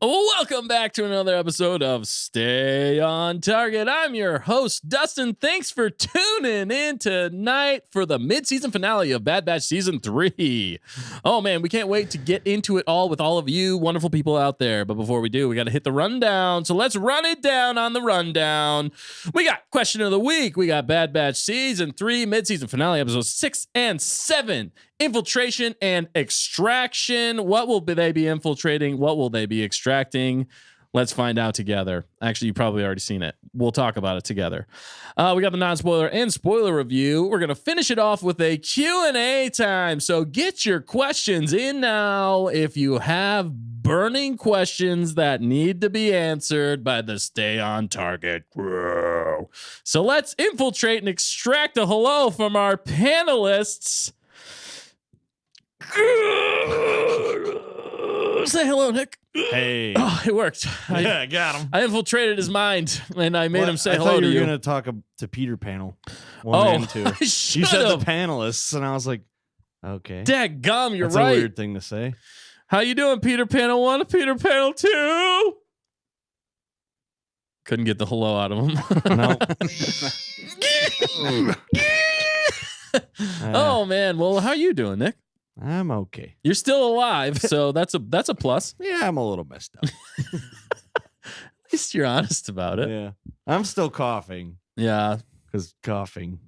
Welcome back to another episode of Stay on Target. I'm your host, Dustin. Thanks for tuning in tonight for the mid-season finale of Bad Batch Season 3. Oh, man, we can't wait to get into it all with all of you wonderful people out there. But before we do, we got to hit the rundown. So let's run it down on the rundown. We got Question of the Week. We got Bad Batch Season 3 mid-season finale, episodes 6 and 7. Infiltration and extraction. What will they be infiltrating? What will they be extracting? Let's find out together. Actually, you've probably already seen it. We'll talk about it together. We got the non-spoiler and spoiler review. We're going to finish it off with a Q&A time. So get your questions in now if you have burning questions that need to be answered by the Stay on Target crew. So let's infiltrate and extract a hello from our panelists. Say hello, Nick. Hey. Oh, it worked. I got him. I infiltrated his mind, and I made him say hello to you. I thought you were going to talk to Peter Panel. One and two. You said the panelists, and I was like, okay. Dadgum, you're That's right. That's a weird thing to say. How you doing, Peter Panel 1 and Peter Panel 2? Couldn't get the hello out of him. No. Oh, man. Well, how you doing, Nick? I'm okay. You're still alive, so that's a plus. Yeah, I'm a little messed up. At least you're honest about it. Yeah. I'm still coughing. Yeah. Because coughing.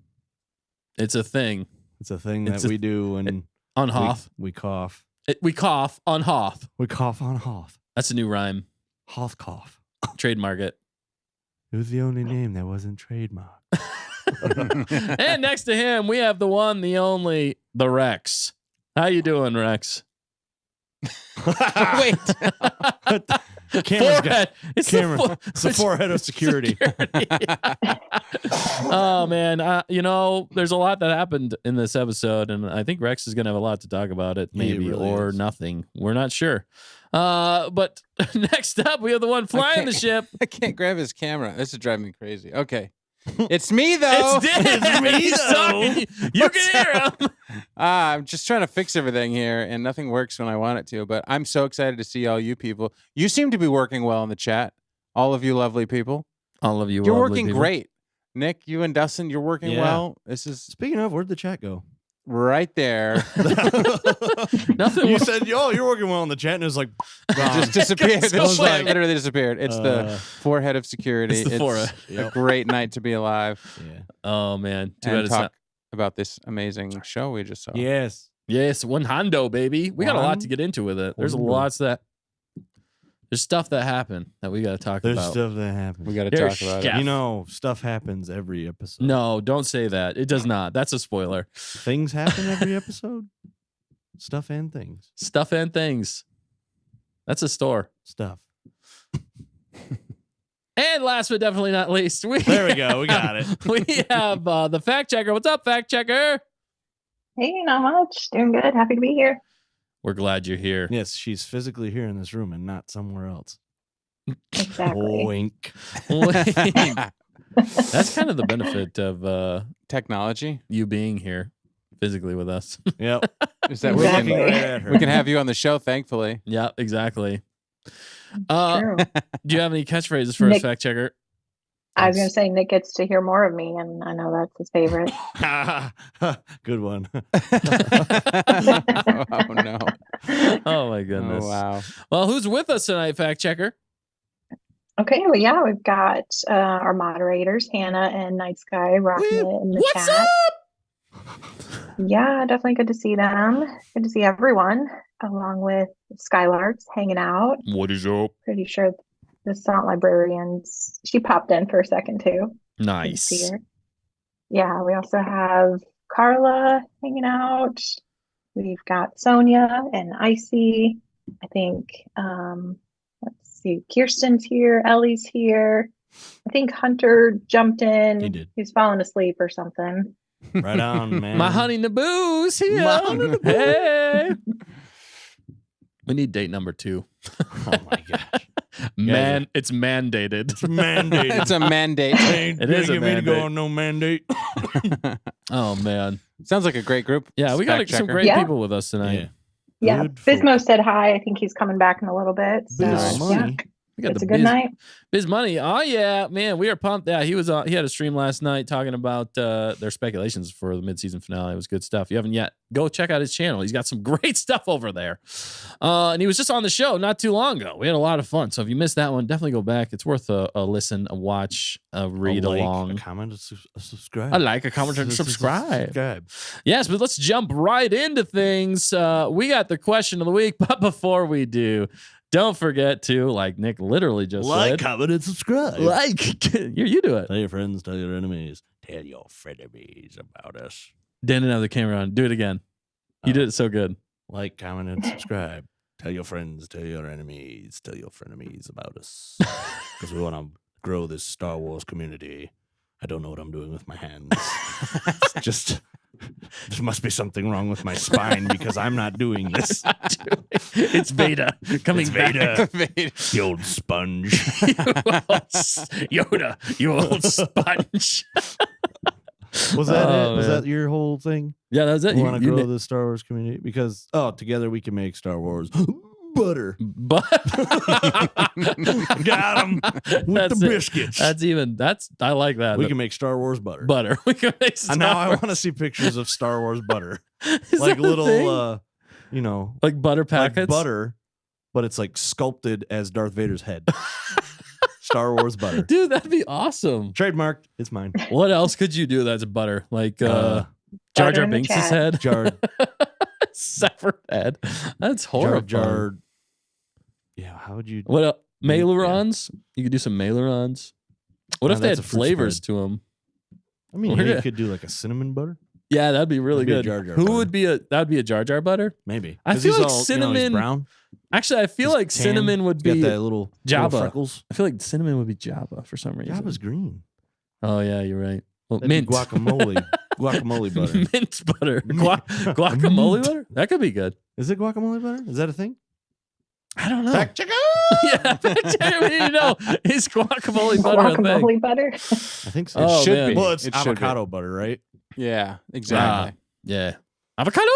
It's a thing. It's a thing that we do when on Hoth. We cough. We cough on Hoth. We cough on Hoth. That's a new rhyme. Hoth cough. Trademark it. It was the only name that wasn't trademarked. And next to him, we have the one, the only, the Rex. How you doing, Rex? Wait. Forehead. It's the forehead of security. Oh, man. There's a lot that happened in this episode, and I think Rex is going to have a lot to talk about it, maybe, or nothing. We're not sure. But next up, we have the one flying the ship. I can't grab his camera. This is driving me crazy. Okay. It's me, though. It's me, sorry. You can hear him. I'm just trying to fix everything here, and nothing works when I want it to. But I'm so excited to see all you people. You seem to be working well in the chat. All of you lovely people. All of you You're lovely working people. great. Nick, you and Dustin, you're working well. This is Speaking of, where'd the chat go? right there. Nothing. You said, you're working well in the chat, and it was like, It just disappeared. Go away. Literally disappeared. It's the forehead of security. It's the forehead. A great night to be alive. Yeah. Oh, man. Too bad And it's talk not. about this amazing show we just saw. Yes. Yes, one hondo, baby. We got a lot to get into with it. There's There's stuff that happened that we got to talk There's about. stuff that happens. We got to talk about it. You know, stuff happens every episode. No, don't say that. It does not. That's a spoiler. Things happen every episode. Stuff and things. Stuff and things. That's a store. Stuff. And last but definitely not least, there we go. We got it. We have the fact checker. What's up, fact checker? Hey, not much. Doing good. Happy to be here. We're glad you're here. Yes, she's physically here in this room and not somewhere else. Exactly. Wink. That's kind of the benefit of Technology. you being here physically with us. Yep. Is that Exactly. we can have you on the show, thankfully. Yeah, exactly. True. Do you have any catchphrases for us, Nick- fact checker? I was going to say Nick gets to hear more of me, and I know that's his favorite. Good one. Oh, no. Oh, my goodness. Oh, wow. Well, who's with us tonight, fact checker? Okay, well, yeah, we've got our moderators, Hannah and Night Sky, rocking it in the What's chat. up? Yeah, definitely good to see them. Good to see everyone, along with Skylarks hanging out. What is up? Pretty sure the Saunt Librarians, she popped in for a second, too. Good to see Nice. her. Yeah, we also have Carla hanging out. We've got Sonia and Icy. I think, let's see, Kirsten's here, Ellie's here. I think Hunter jumped in. He did. He's fallen asleep or something. Right on, man. My honey Naboo's here. My honey Naboo. Hey. We need date number 2. Oh my gosh. Man, it's mandated. It's mandated. It's a mandate. It is a Get me to go mandate. on no mandate. Oh, man. Sounds like a great group. Yeah, we got Fact some checker. great Yeah. people with us tonight. Yeah, Good Bismo folk. said hi. I think he's coming back in a little bit. So Biz yeah, money. We got it's the a good night. Biz Money. Oh yeah, man, we are pumped. Yeah, he was on. He had a stream last night talking about their speculations for the midseason finale. It was good stuff. If you haven't yet, go check out his channel. He's got some great stuff over there. And he was just on the show not too long ago. We had a lot of fun. So if you missed that one, definitely go back. It's worth a listen, a watch, a read along. A comment, a subscribe. I like, a comment, and subscribe. Subscribe. Yes, but let's jump right into things. We got the question of the week, but before we do, don't forget to, like Nick literally just said, comment, and subscribe. you do it. Tell your friends, tell your enemies, tell your frenemies about us. Dan didn't have the camera on. Do it again. You did it so good. Like, comment, and subscribe. Tell your friends, tell your enemies, tell your frenemies about us. Because we want to grow this Star Wars community. I don't know what I'm doing with my hands. It's just, there must be something wrong with my spine because I'm not doing this. It's Vader coming Vader. Vader. The old sponge. Yoda, you old sponge. Was that it? Was man. that your whole thing? Yeah, that was it. You want to You grow the Star Wars community? Because, together we can make Star Wars butter. but Got him with That's the it. biscuits. I like that. We can make Star Wars butter. butter. We can make And now I Star want to see pictures of Star Wars butter. Is Like that a little, thing? Like butter like packets. butter, but it's like sculpted as Darth Vader's head. Star Wars butter. Dude, that'd be awesome. Trademarked. It's mine. What else could you do that's butter? Like Jar Butter Jar in the Binks' chat. head? Jar, Separate head. That's jar, horrible. jar. Yeah, how would you? What else? Yeah. Mailurons? You could do some mailurons. What No, if they that's had a fruit flavors spread. to them? I mean, We're yeah, you gonna- could do like a cinnamon butter. Yeah, that'd be really That'd be a good. Jar Jar Who butter. would be that would be a Jar Jar butter? Maybe. I 'Cause feel he's like all, he's cinnamon- brown. Actually, I feel He's like tan, cinnamon would he's be got that little Jabba. freckles. I feel like cinnamon would be Jabba for some reason. Jabba's green. Oh yeah, you're right. Well, That'd be mint. guacamole. Guacamole butter. Mint butter. Guacamole Mint. butter? That could be good. Is it guacamole butter? Is that a thing? I don't know. Fact checker. Yeah, we need to know. Is guacamole butter a thing? Guacamole butter. I think so. Oh, should man. be. Well, it's It should be. avocado butter, right? Yeah, exactly. Yeah. Avocado!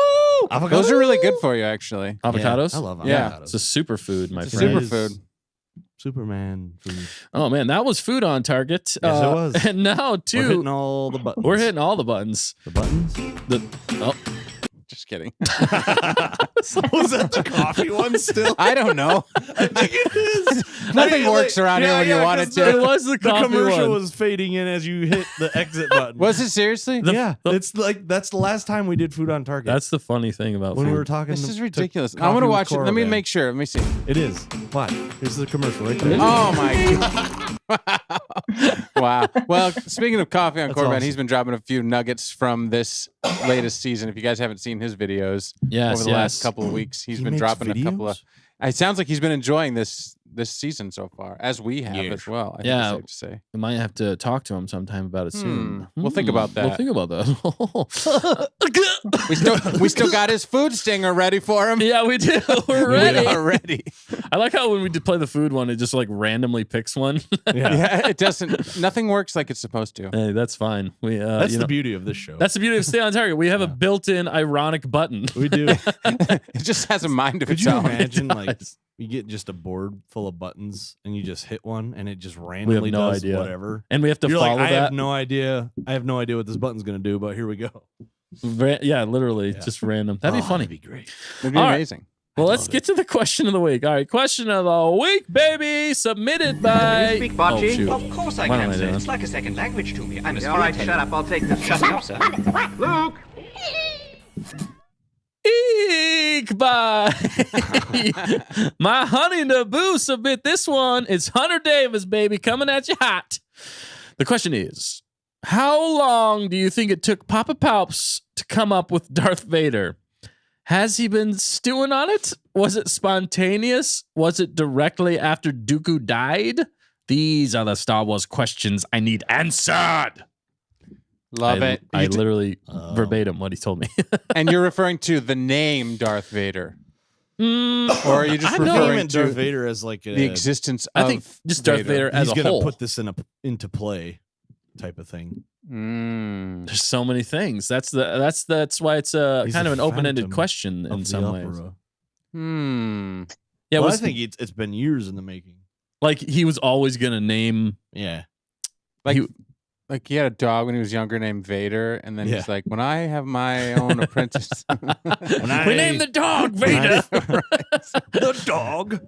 Those are really good for you, actually. Avocados? I love avocados. Yeah. It's a superfood, my It's a friend. superfood. Superman food. Oh, man. That was food on target. Yes, it was. And now, We're too, hitting all the buttons. we're hitting all the buttons. the buttons. Just kidding. Was that the coffee one still? I don't know. I think it is. Nothing works around here when you want it 'cause to. It was the The coffee commercial one. was fading in as you hit the exit button. Was it seriously? Yeah, it's like that's the last time we did food on target. That's the funny thing about when food. we were talking. This to- is to ridiculous. I Coffee want to with watch it. Let me Corbin. make sure. Let me see. It is. What? Here's the commercial right there. Oh my god! Wow. Well, speaking of coffee on That's Corbin, awesome. he's been dropping a few nuggets from this latest season. If you guys haven't seen his videos Yes, over the last couple of weeks, he's He been makes dropping a couple of. videos? It sounds like he's been enjoying this season so far, as we have Yes. as well. I think Yeah. it's safe to say. We might have to talk to him sometime about it soon. We'll think about We'll that. think about that. We still got his food stinger ready for him. Yeah, we do. We're ready. We are ready. I like how when we did play the food one, it just like randomly picks one. Yeah. Yeah, it doesn't. Nothing works like it's supposed to. Hey, that's fine. We That's you the know, beauty of this show. that's the beauty of Stay on Target. We have a built-in ironic button. we do. It just has a mind of Could its you own. imagine like does. you get just a board full of buttons and you just hit one and it just randomly no does idea. whatever? And we have to You're follow like, I that. have no idea. I have no idea what this button's gonna do, but here we go. Yeah, literally, Yeah. just random. That'd be funny. That'd be great. It'd be All right. amazing. Well, I let's love get to the question of the week. All right, question of the week, baby, submitted by. Can you speak Oh, Bocce? shoot. Of course I Why can, don't I sir. do It's that? like a second language to me. I'm a All right, storyteller. shut up. I'll take this. Shut up, sir. Luke! Eek by my honey Naboo submit this one. It's Hunter Davis, baby, coming at you hot. The question is, how long do you think it took Papa Palps to come up with Darth Vader? Has he been stewing on it? Was it spontaneous? Was it directly after Dooku died? These are the Star Wars questions I need answered. Love it. I You literally verbatim what he told me. and you're referring to the name Darth Vader, Mm, or are you just I know. I referring meant to Darth Vader as like a, the existence I of think just Darth Vader as he's a gonna whole. put this into play type of thing. There's so many things. That's why it's a He's kind the of an open-ended Phantom question in of the some ways. opera. Yeah, Well, I think it's been years in the making. like he was always gonna name. Yeah. Like he had a dog when he was younger named Vader, and then Yeah. he's like, when I have my own apprentice. We named the dog Vader. The dog.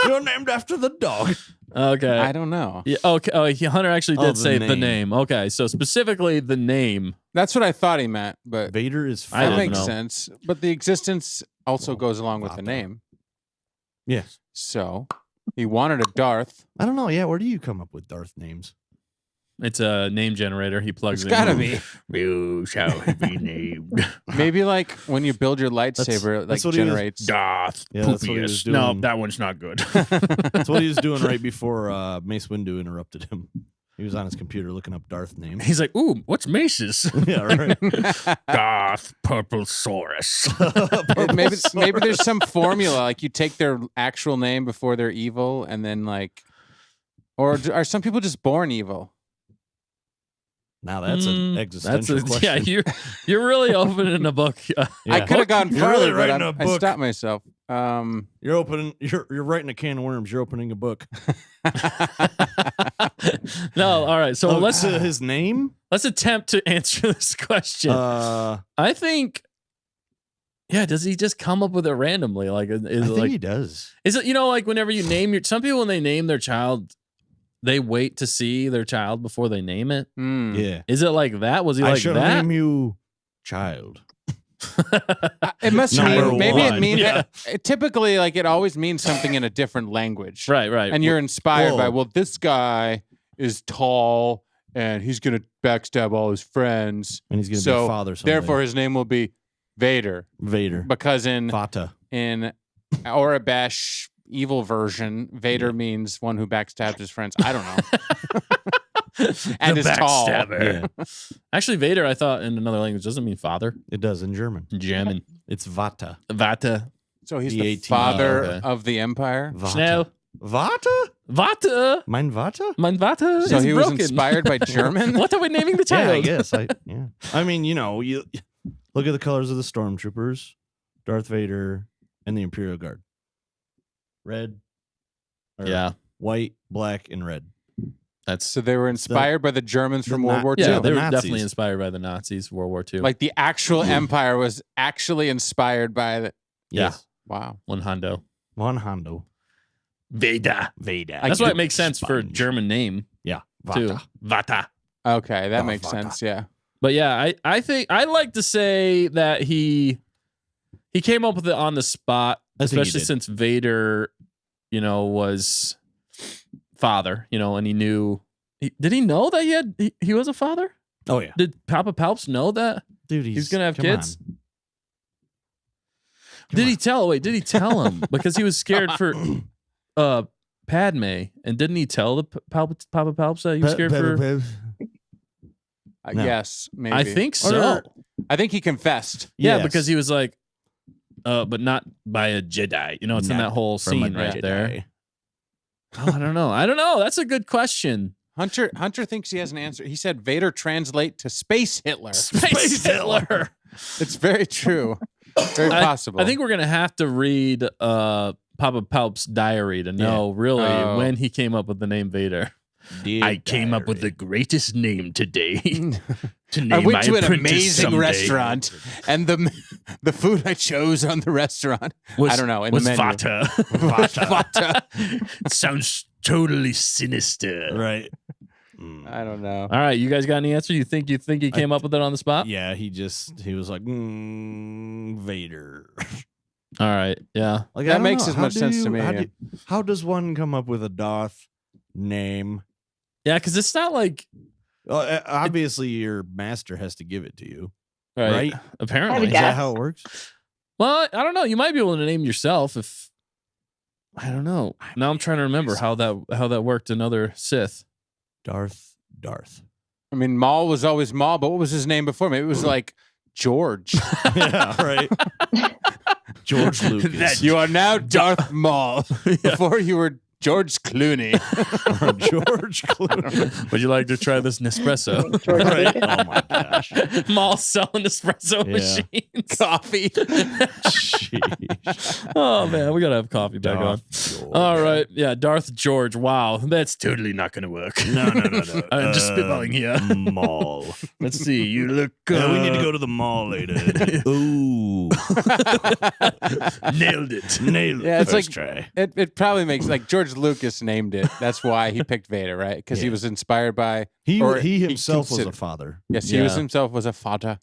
You're named after the dog. Okay. I don't know. Yeah. Okay. Oh, Hunter actually did the say the name. name. Okay. So specifically the name. That's what I thought he meant, but Vader is I that didn't makes know. sense. But the existence also goes along with the Papa. name. Yes. So he wanted a Darth. I don't know. Yeah, where do you come up with Darth names? It's a name generator. He plugs It's it in. gotta be. You shall be named Maybe like when you build your lightsaber, it like that's what he was- generates. Darth Yeah, that's what he was Poopius. No, doing. that one's not good. That's what he was doing right before Mace Windu interrupted him. He was on his computer looking up Darth names. He's like, ooh, what's Mace's? Yeah, right. Darth Purplesaurus. maybe there's some formula like you take their actual name before they're evil, and then like, or are some people just born evil? Now that's an existential question. Yeah, you're really opening a book. I Yeah. could have gone You're farther, really writing but a I book. stopped myself. You're writing a can of worms. You're opening a book. No, all right. So let's his name. let's attempt to answer this question. I think. Yeah, does he just come up with it randomly? Like, is I it think like he does. is it like whenever you name your some people when they name their child, they wait to see their child before they name it. Yeah. Is it like that? Was he I like shall that? name you child. It must Number mean maybe one. it means Yeah. typically like it always means something in a different language, Right. and you're inspired by Whoa. this guy is tall and he's gonna backstab all his friends, And he's going to So, be a father someday. therefore his name will be Vader, Vader. because in Vata. Aurebesh evil version, Vader means one who backstabs his friends. I don't know. And The is tall. backstabber. Yeah, Actually, Vader, I thought in another language doesn't mean father. it does in German. German. It's Vata. Vata. So he's the V-A-T. father Okay. of the empire. Vata. Schnell. Vata? Vata. Mein Vata? Mein Vata So is he was broken. inspired by German. What are we naming the Yeah, child? I guess. Yeah. I mean, you look at the colors of the stormtroopers, Darth Vader, and the Imperial Guard. Red. or Yeah, White, black, and red. that's So they were inspired by the Germans from the World Na- War II. yeah. the They were Nazis. definitely inspired by the Nazis, World War II. Like the actual empire was actually inspired by the. Yeah. Yes. Wow. one hundo. One Hondo. Vader. Vader. That's why it makes sense for a German name Yeah. too. Vata. Vata. Okay, that Oh, makes fuck. sense. Yeah. But yeah, I think I like to say that he came up with it on the spot, I think he especially did. since Vader, was father, and he knew. Did he know that he was a father? Oh, yeah. Did Papa Palps know that Dude, he's gonna have come kids? on. Did he tell? Wait, did he tell him? Because he was scared for Padme, and didn't he tell the Papa Palps that he was scared for? No. Yes, maybe. I think so. I think he confessed. Yeah, Yes. because he was like, but not by a Jedi. It's in Not that whole from a scene right Jedi. there. Oh, I don't know. That's a good question. Hunter thinks he has an answer. He said Vader translate to Space Hitler. Space Hitler. It's very true. Very possible. I think we're gonna have to read Papa Palp's diary to know really Oh. when he came up with the name Vader. Dear I came up with the diary. greatest name today to name I went my to an apprentice amazing someday. restaurant, and the food I chose on the restaurant, I don't know, in was the menu. Vata. Vata. It sounds totally sinister. Right. I don't know. All right, you guys got any answer? You think he came up with it on the spot? Yeah, he was like, Vader. All right, yeah. Like, That I don't makes know. as How much do sense to you- me, How, yeah. how does one come up with a Darth name? Yeah, because it's not like Well, obviously, your master has to give it to you, right? Apparently, I would Is guess. that how it works? well, I don't know. You might be able to name yourself if I don't know. Now I'm trying to remember how that worked in other Sith. Darth. I mean, Maul was always Maul, but what was his name before? Maybe it was like George. Yeah, right. George Lucas. You are now Darth Maul. Before you were George Clooney. Or George Clooney. Would you like to try this Nespresso? George Right. Lucas. Oh my gosh. Mall selling espresso Yeah. machines. Coffee. Sheesh. Oh man, we gotta have coffee back on. Darth George. All right, yeah, Darth George. Wow, that's totally not gonna work. No. I'm just spitballing here. Mall. Let's see. You look. Yeah, we need to go to the mall later. Ooh. Nailed it. Nailed it. Yeah, it's First like- try. It probably makes like George Lucas named it. That's why he picked Vader, right? Because he Yeah. was inspired by. He or himself was a considered- father. Yes, he was Yeah. himself was a father.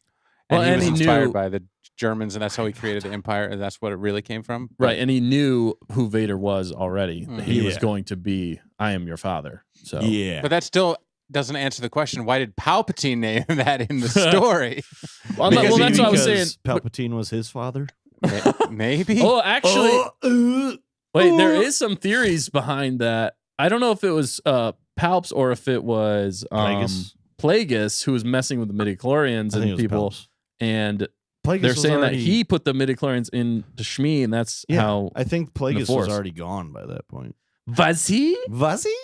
Well, And he and was he inspired knew- by the Germans, and that's how he created the Empire, and that's what it really came from. Right, and he knew who Vader was already. Mhm. He was Yeah. going to be, I am your father. So Yeah. But that still doesn't answer the question. Why did Palpatine name that in the story? Well, that's what I was saying. Palpatine was his father. Maybe. Oh, actually, wait, there oh. is some theories behind that. I don't know if it was Palps or if it was Plagueis? Plagueis who was messing with the midichlorians I think it and was people. Palps. And Plagueis they're was saying already- that he put the midichlorians into Shmi, and that's Yeah, how. I think Plagueis Force. was already gone by that point. Was he? Was he?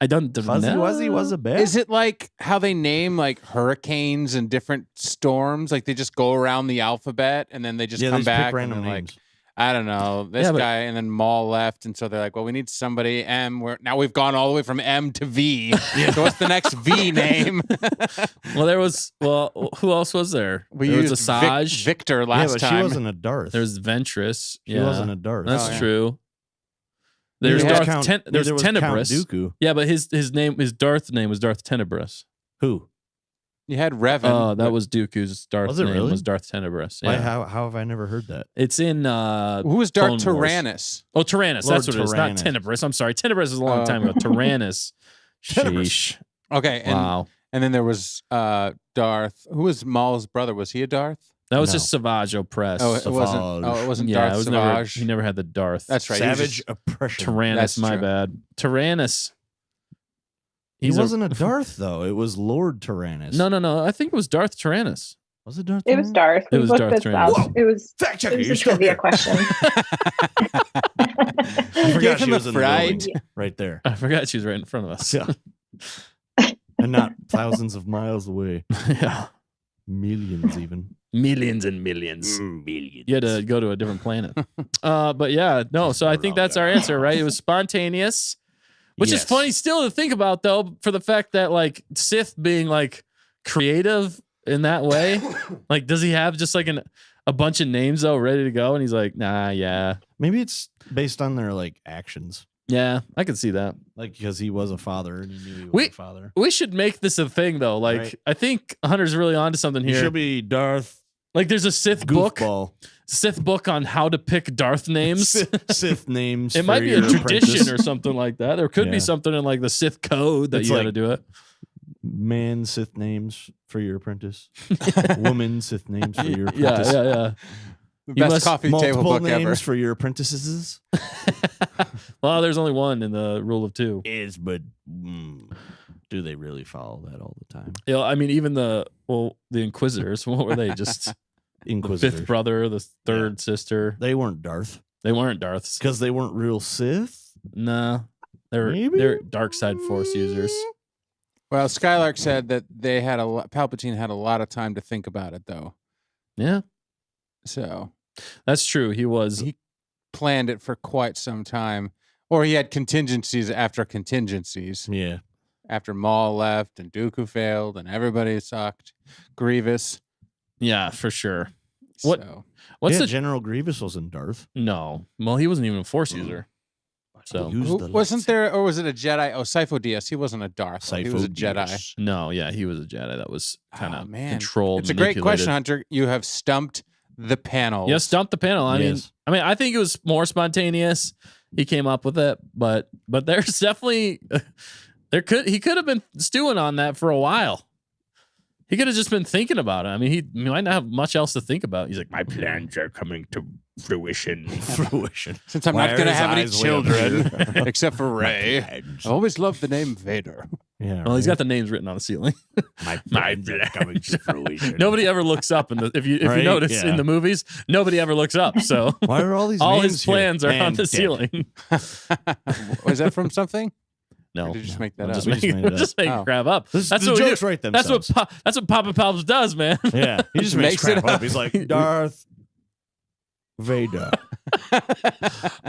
I don't Fuzzy know. Wuzzy was a bear. Is it like how they name like hurricanes and different storms? Like they just go around the alphabet and then they just Yeah, come they just pick back random and then, names. like I don't know this Yeah, but- guy, and then Maul left, and so they're like, well, we need somebody M. Now we've gone all the way from M to V. So what's the next V name? Well, there was. Well, who else was there? We there was used Asajj. Victor Yeah, last but time. she wasn't a Darth. There's Ventress. She Yeah, wasn't a Darth. that's Oh, yeah. true. There's Neither was Darth. Count- There's neither was Count Tenebris. Dooku. Yeah, but his Darth name was Darth Tenebris. Who? You had Revan. Oh, that but was Dooku's Darth Was it name. really? Was Darth Tenebris? Why, Yeah. how have I never heard that? It's in. who was Darth Clone Wars. Tyrannus? Oh, Tyrannus. Lord That's what it is. Not Tyrannus. Tenebris. I'm sorry. Tenebris is a long time ago. Tyrannus. Tenebris. Sheesh. Okay, and Wow. and then there was Darth. Who was Maul's brother? Was he a Darth? That was No. just Savage Opress. Oh, it wasn't. Savage. Oh, it wasn't yeah, Darth it was never. Savage. He never had the Darth. That's right. he was Savage just- oppression. Tyrannus. That's My true. bad. Tyrannus. He He's a- wasn't a Darth though. It was Lord Tyrannus. No. I think it was Darth Tyrannus. Was it Darth? It was Darth. It We was looked Darth this Tyrannus. up. It was Fact it was a trivia question. I forgot Gave she him a was in the fried- building. Right there. I forgot she was right in front of us. Yeah. And not thousands of miles away. Yeah. Millions even. Millions and millions. Millions. You had to go to a different planet. But yeah, no. So I think that's our answer, right? It was spontaneous, which is Yes. funny still to think about, though, for the fact that like Sith being like creative in that way. Like, does he have just like a bunch of names though ready to go? And he's like, nah, yeah, Maybe it's based on their like actions. yeah, I can see that. Like because he was a father and he knew he was We- a father. We should make this a thing though. Like, Right. I think Hunter's really onto something He here. should be Darth Like, there's a Sith book Goofball. on how to pick Darth names. Sith names. It might for be a your tradition apprentice. or something like that. There could be Yeah. something in like the Sith code that It's you got to like- do it. Man Sith names for your apprentice. Woman Sith names for your Yeah, apprentice. yeah. The You best must- coffee table Multiple book names ever. for your apprentices Well, there's only one in the rule of two. is, but do they really follow that all the time? Yeah, I mean, even the Inquisitors. What were they? Just the Inquisitors. fifth brother, the third sister. They weren't Darth They weren't Darths. because they weren't real Sith. No, Maybe? they're dark side Force users. Well, Skylark said that they had Palpatine had a lot of time to think about it, though. Yeah, So that's true. He was. he planned it for quite some time, or he had contingencies after contingencies. Yeah. After Maul left and Dooku failed and everybody sucked, Grievous. Yeah, for sure. What- So, What's yeah, the General Grievous wasn't Darth. no? Well, he wasn't even a Force user. So Use the wasn't lightsaber. there, or was it a Jedi? Oh, Sifo Dyas. He wasn't a Darth. though. He was a Jedi. Sifo-Dyas. no, yeah, he was a Jedi that was kind Oh, of man. controlled. It's a great question, manipulated. Hunter. You have stumped the panel. Yeah, stump the panel. Yes. I think it was more spontaneous. He came up with it, but there's definitely he could have been stewing on that for a while. He could have just been thinking about it. I mean, he might not have much else to think about. He's like, my plans are coming to fruition. Fruition. Since I'm Why not are going to his have any eyes way up children, here? except for Rey. Plans. I always loved the name Vader. Yeah. Well, he's got the names written on the ceiling. my My plans are coming to fruition. Nobody ever looks up if you Right? notice Yeah. in the movies, nobody ever looks up. So Why are all these all names his plans here? are on And the dead. ceiling. Was that from something? No, Or did you just make that I'm up? just We just making, made it up. just making Oh. crap up. This, That's the what we jokes do. right That's themselves. what Papa Palps does, man. Yeah, he just makes Makes it crap up. up. He's like Darth Vader.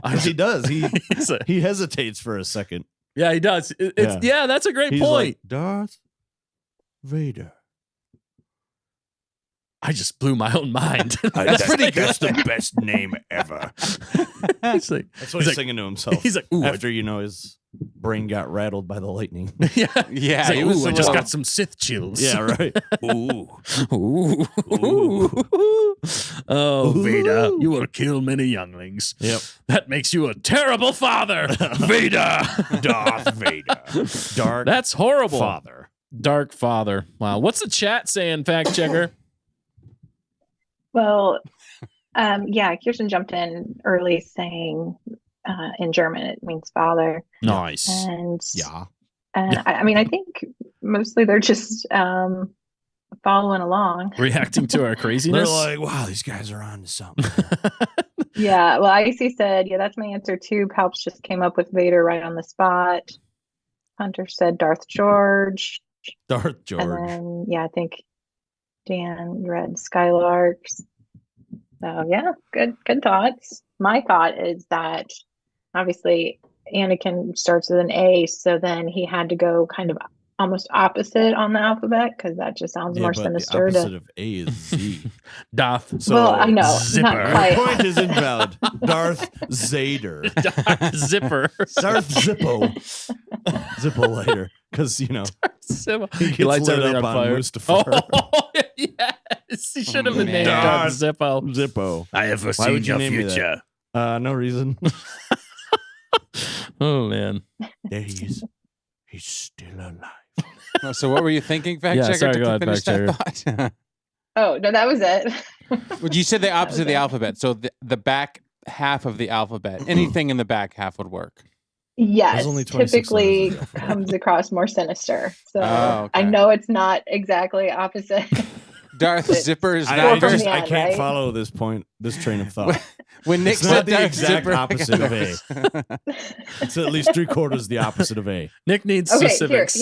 As he does. He's like- He hesitates for a second. yeah, he does. Yeah, that's a great He's point. like Darth Vader. I just blew my own mind. That's pretty That's good. the best name ever. He's like, That's what He's he's like- singing to himself. he's like, ooh, after his brain got rattled by the lightning. yeah, Yeah, He's like, he was ooh, I a just little- got some Sith chills. Yeah, right. Ooh. Ooh. Oh, Ooh. Vader, you will kill many younglings. Yep. That makes you a terrible father, Vader. Darth Vader. Dark That's horrible. Father. Dark father. Wow. What's the chat saying, fact checker? Well, yeah, Kirsten jumped in early saying in German it means father. Nice. And Yeah. I mean, I think mostly they're just following along. Reacting to our They're craziness. like, wow, these guys are on to something. Yeah, well, Icy said, yeah, that's my answer too. Palps just came up with Vader right on the spot. Hunter said Darth George. Darth George. And then, yeah, I think Dan read Skylarks. So yeah, good thoughts. My thought is that obviously Anakin starts with an A, so then he had to go kind of almost opposite on the alphabet because that just sounds Yeah, more but sinister. the opposite of A is Z. Darth. So well, I know, Zipper. not Your quite. point is invalid. Darth Zader. Darth Zipper. Darth Zippo. Zippo later. Because, He gets lights lit everything up on on fire. Mustafar. Oh, yes. He should have been named man. Darth Zippo. Zippo. I have Why foreseen would you your name me that? future. No reason. Oh, man. There he is. He's still alive. Oh, so what were you thinking, fact Yeah, checker? sorry, to go ahead, finish fact that thought? Oh, no, that was it. Well, you said the opposite of the Okay. alphabet. So the back half of the alphabet, anything in the back half would work. Yes, There's only 26 typically letters in the alphabet. comes across more sinister. So Oh, okay. I know it's not exactly opposite. Darth But- Zipper is I, not from yours. the I end, can't right? follow this train of thought. When Nick It's said not the Darth exact Zipper, I got opposite of A. nervous. It's at least 3/4 the opposite of A. Nick needs Okay, specifics.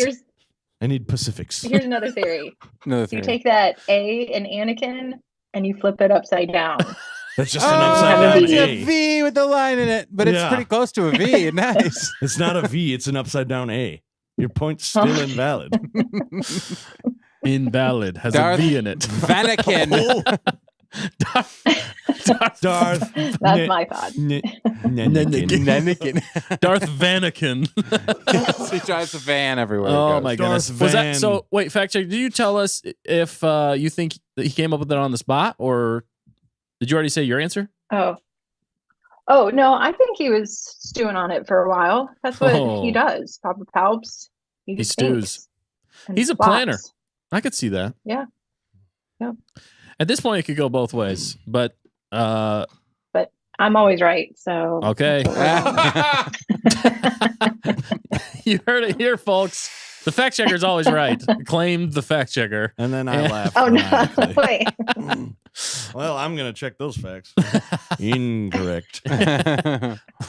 I need Pacifics. here's another theory. Another You theory. take that A in Anakin and you flip it upside down. That's just Oh, an upside down it's A. a V with the line in it, but it's Yeah. pretty close to a V. Nice. It's not a V, it's an upside down A. Your point's still Oh. invalid. Invalid. Has Darth a V in it. Vanakin. Darth. That's my thought. Vanakin. Darth Vanakin. He drives a van everywhere. Oh he goes. my Darth goodness. Was that Van. so? Wait, fact check. Did you tell us if you think that he came up with it on the spot, or did you already say your answer? Oh no, I think he was stewing on it for a while. That's what Oh. he does. Papa Palps. He just stews. thinks and He's a plots. planner. I could see that. Yeah. Yep. At this point, it could go both ways, but I'm always right. So okay. You heard it here, folks. The fact checker is always right. Claimed the fact checker. And then I Yeah. laugh. Oh no! maniacally. Wait. Well, I'm going to check those facts. Incorrect.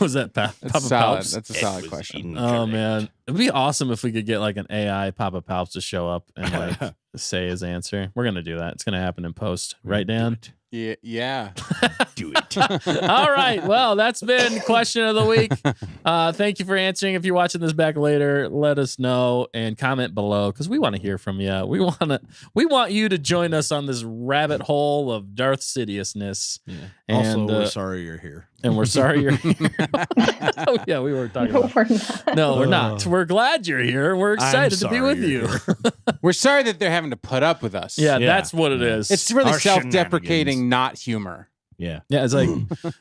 Was that That's Papa solid. Palps? That's a It solid was question. Oh incorrect. man, it'd be awesome if we could get like an AI Papa Palps to show up and like say his answer. We're gonna do that. It's gonna happen in post, right, Dan? Yeah. Do it. All right. Well, that's been question of the week. Thank you for answering. If you're watching this back later, let us know and comment below because we want to hear from you. We want you to join us on this rabbit hole of Darth Sidiousness. Yeah. And, Also, we're sorry you're here. And we're sorry you're here. Oh yeah, we were talking No, about. we're not. No, we're not. We're glad you're here. We're excited to be sorry with you're you. here. We're sorry that they're having to put up with us. Yeah, Yeah. that's what it is. It's really Our self-deprecating, not humor. Yeah. yeah, it's like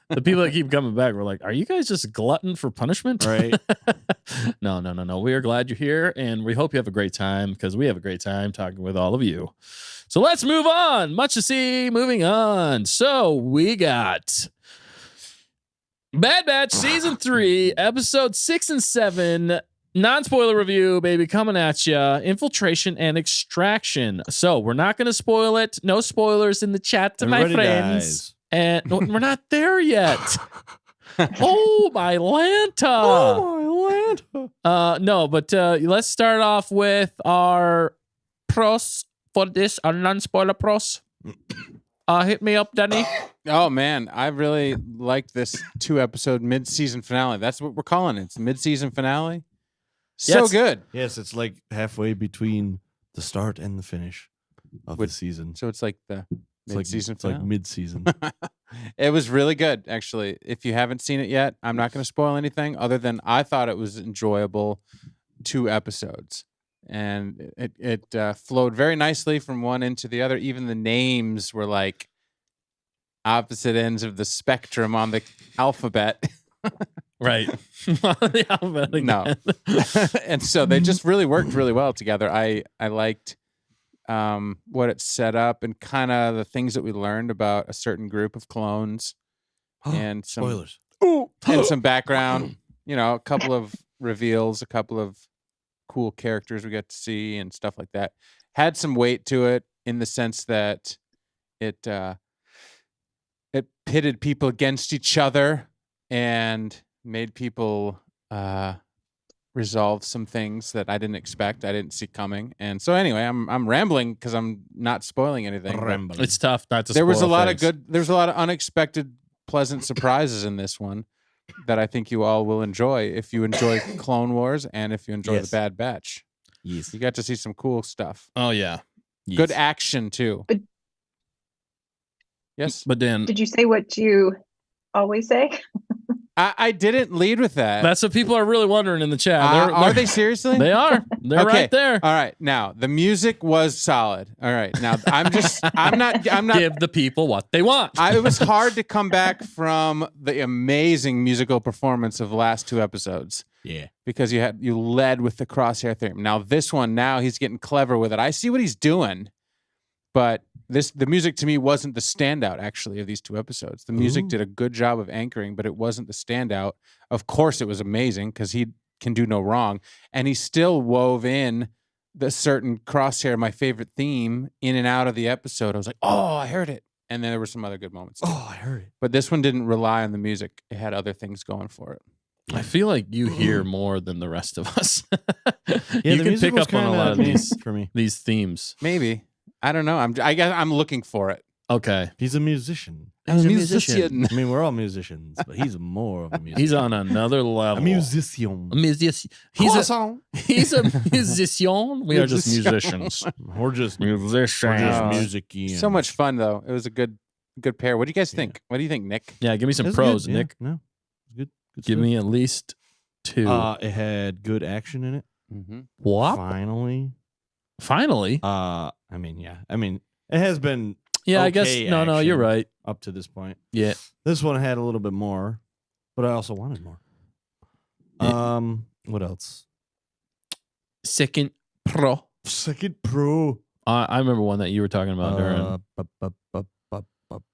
the people that keep coming back. We're like, are you guys just glutton for punishment? Right. No. We are glad you're here, and we hope you have a great time because we have a great time talking with all of you. So let's move on. Much to see. Moving on. So we got Bad Batch season 3, episode 6 and 7. Non-spoiler review, baby, coming at you. Infiltration and extraction. So we're not going to spoil it. No spoilers in the chat to Everybody my friends. dies. And no, we're not there yet. Oh, my Lanta. Oh, my land. No, but let's start off with our pros for this, our non-spoiler pros. Hit me up, Danny. Oh man, I really liked this 2-episode mid-season finale. That's what we're calling it. It's mid-season finale. So Yes. good. Yes, it's like halfway between the start and the finish of the season. So it's like the mid-season It's like finale. mid-season. It was really good, actually. If you haven't seen it yet, I'm not going to spoil anything other than I thought it was enjoyable 2 episodes. And it flowed very nicely from one into the other. Even the names were like opposite ends of the spectrum on the alphabet. Right. The alphabet No. again. And so they just really worked really well together. I liked what it set up and kind of the things that we learned about a certain group of clones and some Spoilers. and some background, a couple of reveals, a couple of cool characters we got to see and stuff like that. Had some weight to it in the sense that it pitted people against each other and made people resolve some things that I didn't expect, I didn't see coming. And so anyway, I'm rambling because I'm not spoiling anything. but It's tough not to There was a spoil lot things. of good. There's a lot of unexpected, pleasant surprises in this one that I think you all will enjoy if you enjoy Clone Wars and if you enjoy Yes. the Bad Batch. Yes. You got to see some cool stuff. Oh, yeah. Good action too. But- Yes, But Dan, Did you say what you always say? I didn't lead with that. that's what people are really wondering in the chat. Are they seriously? They are. They're Okay. right there. All right. Now the music was solid. All right. Now I'm not. Give the people what they want. It was hard to come back from the amazing musical performance of the last 2 episodes Yeah. because you led with the crosshair theme. Now this one, now he's getting clever with it. I see what he's doing, but the music to me wasn't the standout actually of these 2 episodes. The music Ooh. did a good job of anchoring, but it wasn't the standout. Of course, it was amazing because he can do no wrong, and he still wove in the certain crosshair, my favorite theme, in and out of the episode. I was like, oh, I heard it, and then there were some other good moments. Too. Oh, I heard it. But this one didn't rely on the music; it had other things going for it. I feel like you hear more than the rest of us. Yeah, You the can music pick was up on a kinda lot of meh these for me. themes. Maybe I don't know. I guess I'm looking for it. Okay. He's a musician. He's a musician. I mean, we're all musicians, but he's more of a musician. He's on another level. a musician. A musician. He's a musician. We are just musicians. We're just Musicians. music-y. So much fun though. It was a good pair. What do you guys think? What do you think, Nick? Yeah, give me some It's pros, good, yeah. Nick. No, it's good. Good Give stuff. me at least 2. It had good action in it. Mm-hmm. what? Finally. Finally? I mean, yeah. I mean, it has been Yeah, I guess. okay No, you're action. right. up to this point. Yeah. This one had a little bit more, but I also wanted more. What else? Second pro. Second pro. I remember one that you were talking about, Darren.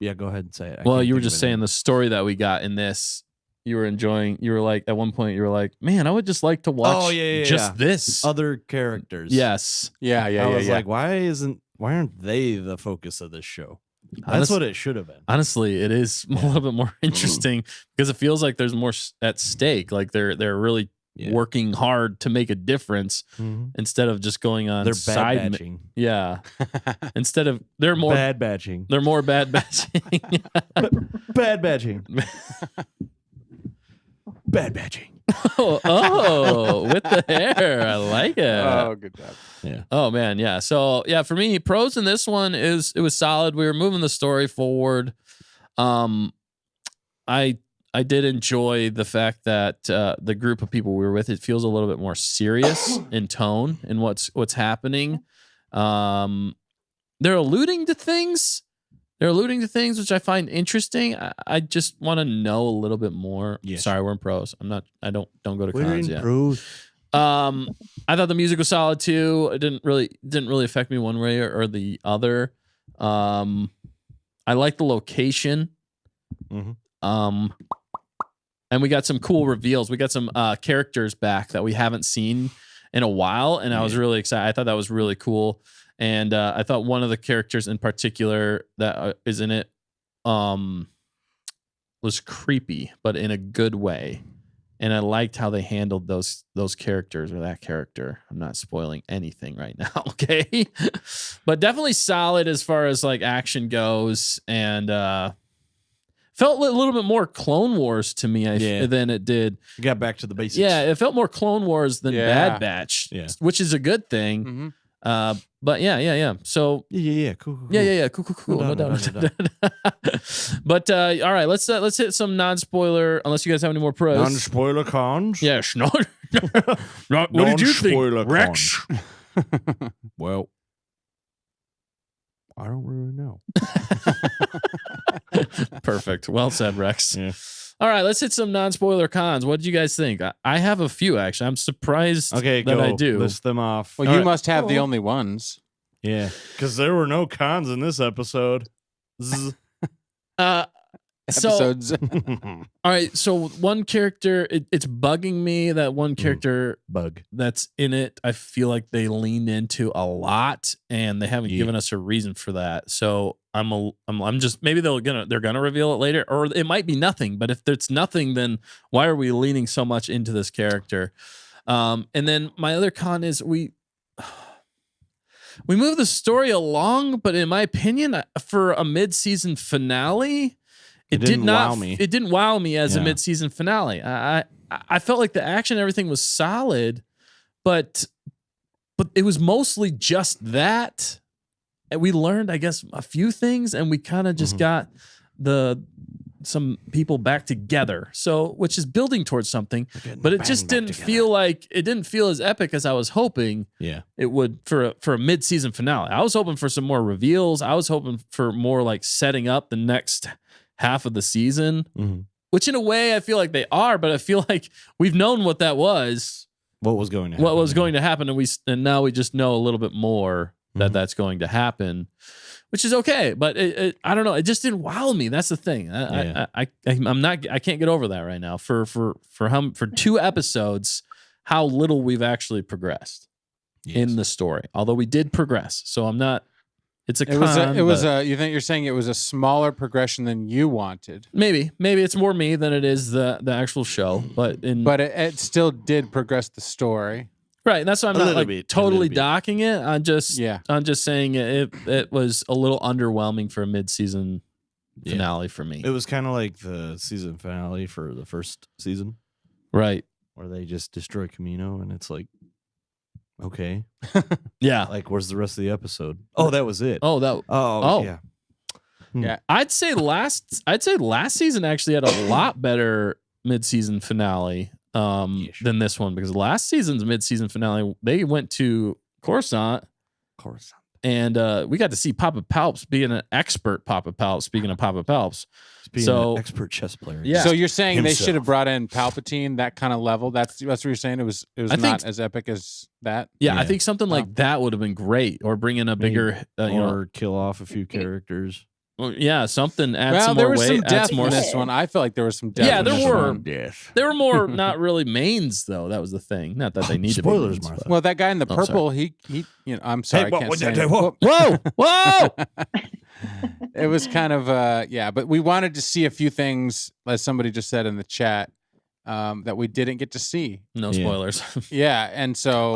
Yeah, go ahead and say it. I Well, can't you were think of just it saying now. the story that we got in this. You were enjoying. You were like, at one point, you were like, "Man, I would just like to watch Oh, yeah, just yeah. this." Other characters. Yes, Yeah, I was like, why aren't they the focus of this show? That's Honest- what it should have been. honestly, it is a little bit more interesting because it feels like there's more at stake. Like they're really Yeah. working hard to make a difference Mhm. instead of just going on They're side. bad batching. Yeah, instead of they're more Bad batching. they're more bad batching. Bad batching. Bad batching. oh, with the hair, I like it. oh, good job. Oh man, yeah. So yeah, for me, pros in this one is it was solid. We were moving the story forward. I did enjoy the fact that the group of people we were with, it feels a little bit more serious in tone and what's happening. They're alluding to things. They're alluding to things which I find interesting. I just want to know a little bit more. Yes. Sorry, we're in pros. I don't go to We're cons in yet. pros. I thought the music was solid too. It didn't really affect me one way or the other. I like the location. Mhm. And we got some cool reveals. We got some characters back that we haven't seen in a while, and I was really excited. I thought that was really cool. And I thought one of the characters in particular that is in it was creepy, but in a good way. And I liked how they handled those characters or that character. I'm not spoiling anything right now, okay? But definitely solid as far as like action goes, and felt a little bit more Clone Wars to me than it did. We got back to the basics. Yeah, it felt more Clone Wars than Bad Batch, Yeah. which is a good thing. Mm-hmm. But yeah. So Cool. cool. No doubt. But all right, let's hit some non-spoiler. Unless you guys have any more pros. Non-spoiler cons. Yes. No. What did you think, Rex? Well, I don't really know. Perfect. Well said, Rex. Yeah. All right, let's hit some non-spoiler cons. What did you guys think? I have a few, actually. I'm surprised that I do. List them off. Well, you must have the only ones. Yeah, because there were no cons in this episode. Episodes. All right, so one character, it's bugging me that one character Bug that's in it, I feel like they leaned into a lot, and they haven't given us a reason for that. So I'm just, maybe they're gonna reveal it later, or it might be nothing. But if it's nothing, then why are we leaning so much into this character? And then my other con is we move the story along, but in my opinion, for a mid-season finale, it didn't wow me. It didn't wow me as a mid-season finale. I felt like the action, everything was solid, but it was mostly just that. And we learned, I guess, a few things, and we kind of just got some people back together. So, which is building towards something, but it just didn't feel as epic as I was hoping it would for a mid-season finale. I was hoping for some more reveals. I was hoping for more like setting up the next half of the season, which in a way I feel like they are, but I feel like we've known what that was. What was going to happen. And now we just know a little bit more that's going to happen, which is okay. But I don't know. It just didn't wow me. That's the thing. I can't get over that right now. For 2 episodes, how little we've actually progressed in the story. Although we did progress, so I'm not. It's a con. You think you're saying it was a smaller progression than you wanted? Maybe it's more me than it is the actual show. But it still did progress the story. Right, and that's why I'm not like totally docking it. I'm just saying it was a little underwhelming for a mid-season finale for me. It was kind of like the season finale for the first season, right? Where they just destroy Camino, and it's like, okay, yeah. Like, where's the rest of the episode? Oh, that was it. Yeah. Yeah. I'd say last season actually had a lot better mid-season finale than this one, because last season's mid-season finale, they went to Coruscant. And we got to see Papa Palps being an expert Papa Palps. Speaking of Papa Palps, being an expert chess player. Yeah. So you're saying they should have brought in Palpatine, that kind of level? That's what you're saying. It was not as epic as that. Yeah, I think something like that would have been great, or bring in a bigger, or kill off a few characters. Yeah, something. Add some there more was weight. some depth more in this one. I felt like there was some depth. Yeah, in there this were. one. There were more not really mains though. That was the thing. Not that they need spoilers, to be. Martha. Well, that guy in the purple, he I'm sorry, I can't say it. Whoa! It was kind of but we wanted to see a few things, as somebody just said in the chat, that we didn't get to see. No spoilers. Yeah, and so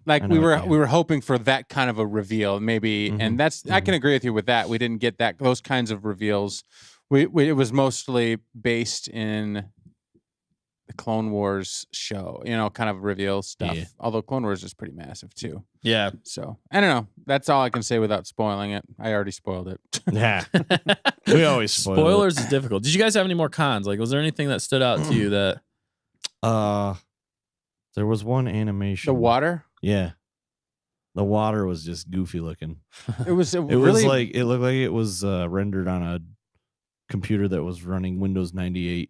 like we were hoping for that kind of a reveal, maybe, and that's I can agree with you with that. We didn't get those kinds of reveals. It was mostly based in the Clone Wars show, kind of reveal stuff. Yeah. Although Clone Wars is pretty massive too. Yeah. So I don't know. That's all I can say without spoiling it. I already spoiled it. Yeah. We always spoil spoilers is difficult. Did you guys have any more cons? Like, was there anything that stood out to you that? There was one animation. The water. Yeah. The water was just goofy looking. It was. It looked like it was rendered on a computer that was running Windows 98.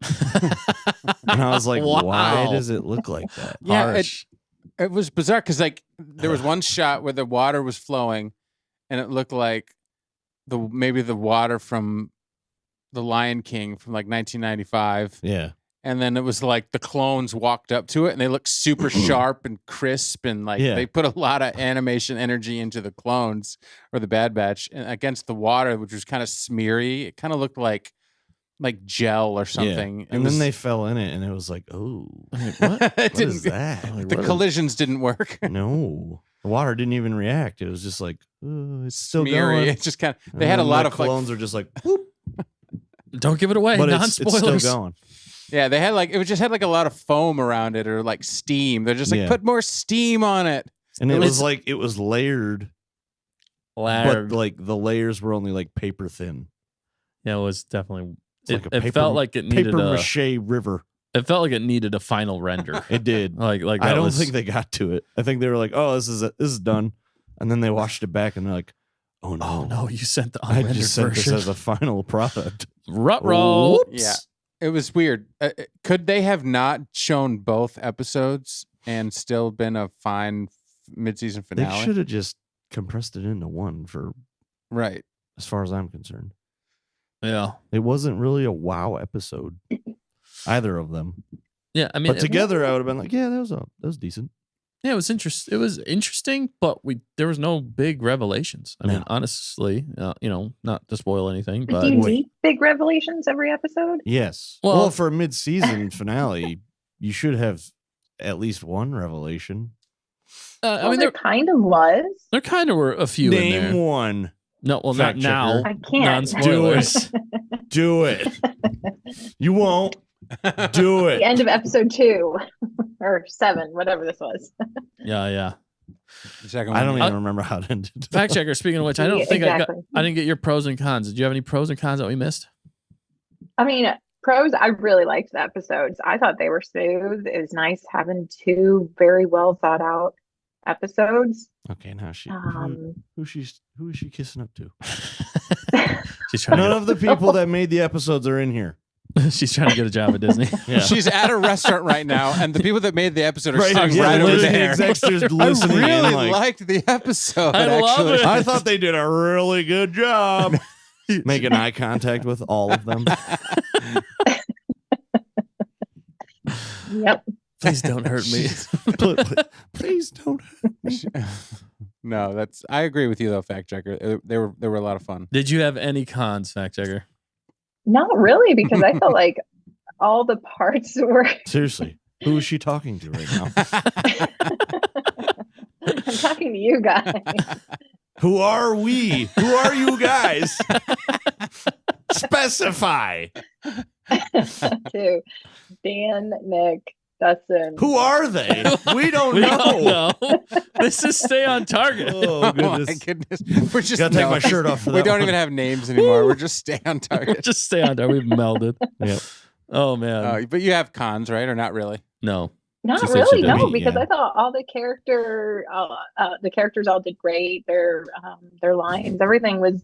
And I was like, why does it look like that? Yeah, it was bizarre because like there was one shot where the water was flowing, and it looked like maybe the water from the Lion King from like 1995. Yeah. and then it was like the clones walked up to it and they looked super sharp and crisp, and like they put a lot of animation energy into the clones or the Bad Batch, and against the water, which was kind of smeary. It kind of looked like gel or something. Yeah. And then they fell in it, and it was like, oh, what? What is that? The collisions didn't work. No, the water didn't even react. It was just like, oh, it's still Smeary. going. It just kind of. They had a lot of clones are just like, whoop. Don't give it away. But Non-spoilers. it's still going. Yeah, they had just had like a lot of foam around it, or like steam. They're just like, put more steam on it. And it was like, it was layered. Layered. But like the layers were only like paper thin. Yeah, it was definitely. It Felt like it needed paper mache river. It felt like it needed a final render. It did. Like I don't think they got to it. I think they were like, oh, this is done, and then they watched it back and they're like, oh no, no, you sent the I unrendered just sent version. this as a final product. Ruh-roh. Yeah, it was weird. Could they have not shown both episodes and still been a fine mid-season finale? They should have just compressed it into one for right. As far as I'm concerned. Yeah. It wasn't really a wow episode. Either of them. Yeah, I mean, but together I would have been like, yeah, that was decent. Yeah, it was interesting. It was interesting, but there was no big revelations. I mean, honestly, not to spoil anything, but do you need big revelations every episode? Yes. Well, for a mid-season finale, you should have at least one revelation. I mean, there kind of was. There kind of were a few. Name in there. One. No, well, not now. I can't. Non-spoilers. Do it. You won't. Do it. The end of episode 2 or 7, whatever this was. Yeah. The second one. I don't even remember how it ended. Fact checker. Speaking of which, I don't think I didn't get your pros and cons. Did you have any pros and cons that we missed? I mean, pros. I really liked the episodes. I thought they were smooth. It was nice having 2 very well thought out episodes. Okay, now who is she kissing up to? She's trying. None of the people that made the episodes are in here. She's trying to get a job at Disney. Yeah. She's at a restaurant right now, and the people that made the episode are sitting right over the there. Execs just listening I really in, liked the episode. I love it. I thought they did a really good job making eye contact with all of them. Yep. Please don't hurt me. Please don't hurt me. No, I agree with you though, fact checker. They were a lot of fun. Did you have any cons, fact checker? Not really, because I felt like all the parts were. Seriously, who is she talking to right now? I'm talking to you guys. Who are we? Who are you guys? Specify. To Dan, Nick, Dustin. Who are they? We don't We know. don't know. This is Stay on Target. Oh, goodness. My goodness. We're just Gotta take my shirt off for We that don't one. even have names anymore. We're just Stay on Target. Just Stay on Target. We've melded. Yep. Oh man. But you have cons, right? Or not really? No. Not She said really, she no, didn't, because yeah. I thought all the characters all did great. Their lines, everything was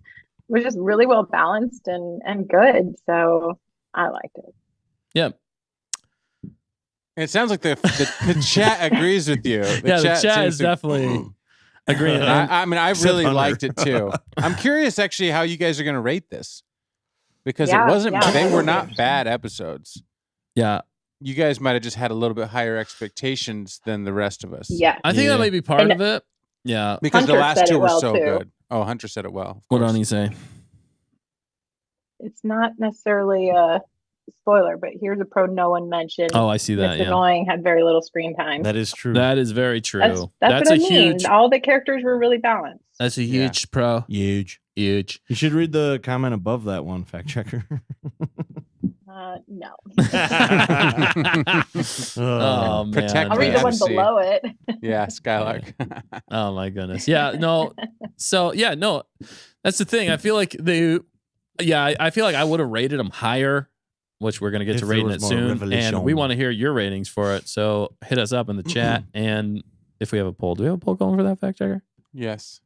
just really well balanced and good. So I liked it. Yeah. It sounds like the chat agrees with you. The chat is definitely agreeing. I mean, I really Hunter. liked it too. I'm curious, actually, how you guys are going to rate this, because Yeah, it wasn't. yeah. They were not bad episodes. Yeah. You guys might have just had a little bit higher expectations than the rest of us. Yeah. I think Yeah. that may be part And- of it. Yeah. because the Hunter last said 2 it were well, so too. good. Oh, Hunter said it well. Of What course. on you say? It's not necessarily a spoiler, but here's a pro no one mentioned. Oh, I see that. It's Yeah. annoying, had very little screen time. That is true. That is very true. That's what a I mean. huge. All the characters were really balanced. That's a huge pro. Huge. Huge. You should read the comment above that one, fact checker. No. Oh man. Protect I'll read the one Fantasy. below it. Yeah, Skylark. Oh my goodness. Yeah. No. So yeah. No. That's the thing. I feel like I feel like I would have rated them higher, which we're gonna get If to there rating was it more soon, revelation. and we want to hear your ratings for it. So hit us up in the chat, and if we have a poll, do we have a poll going for that fact checker? Yes.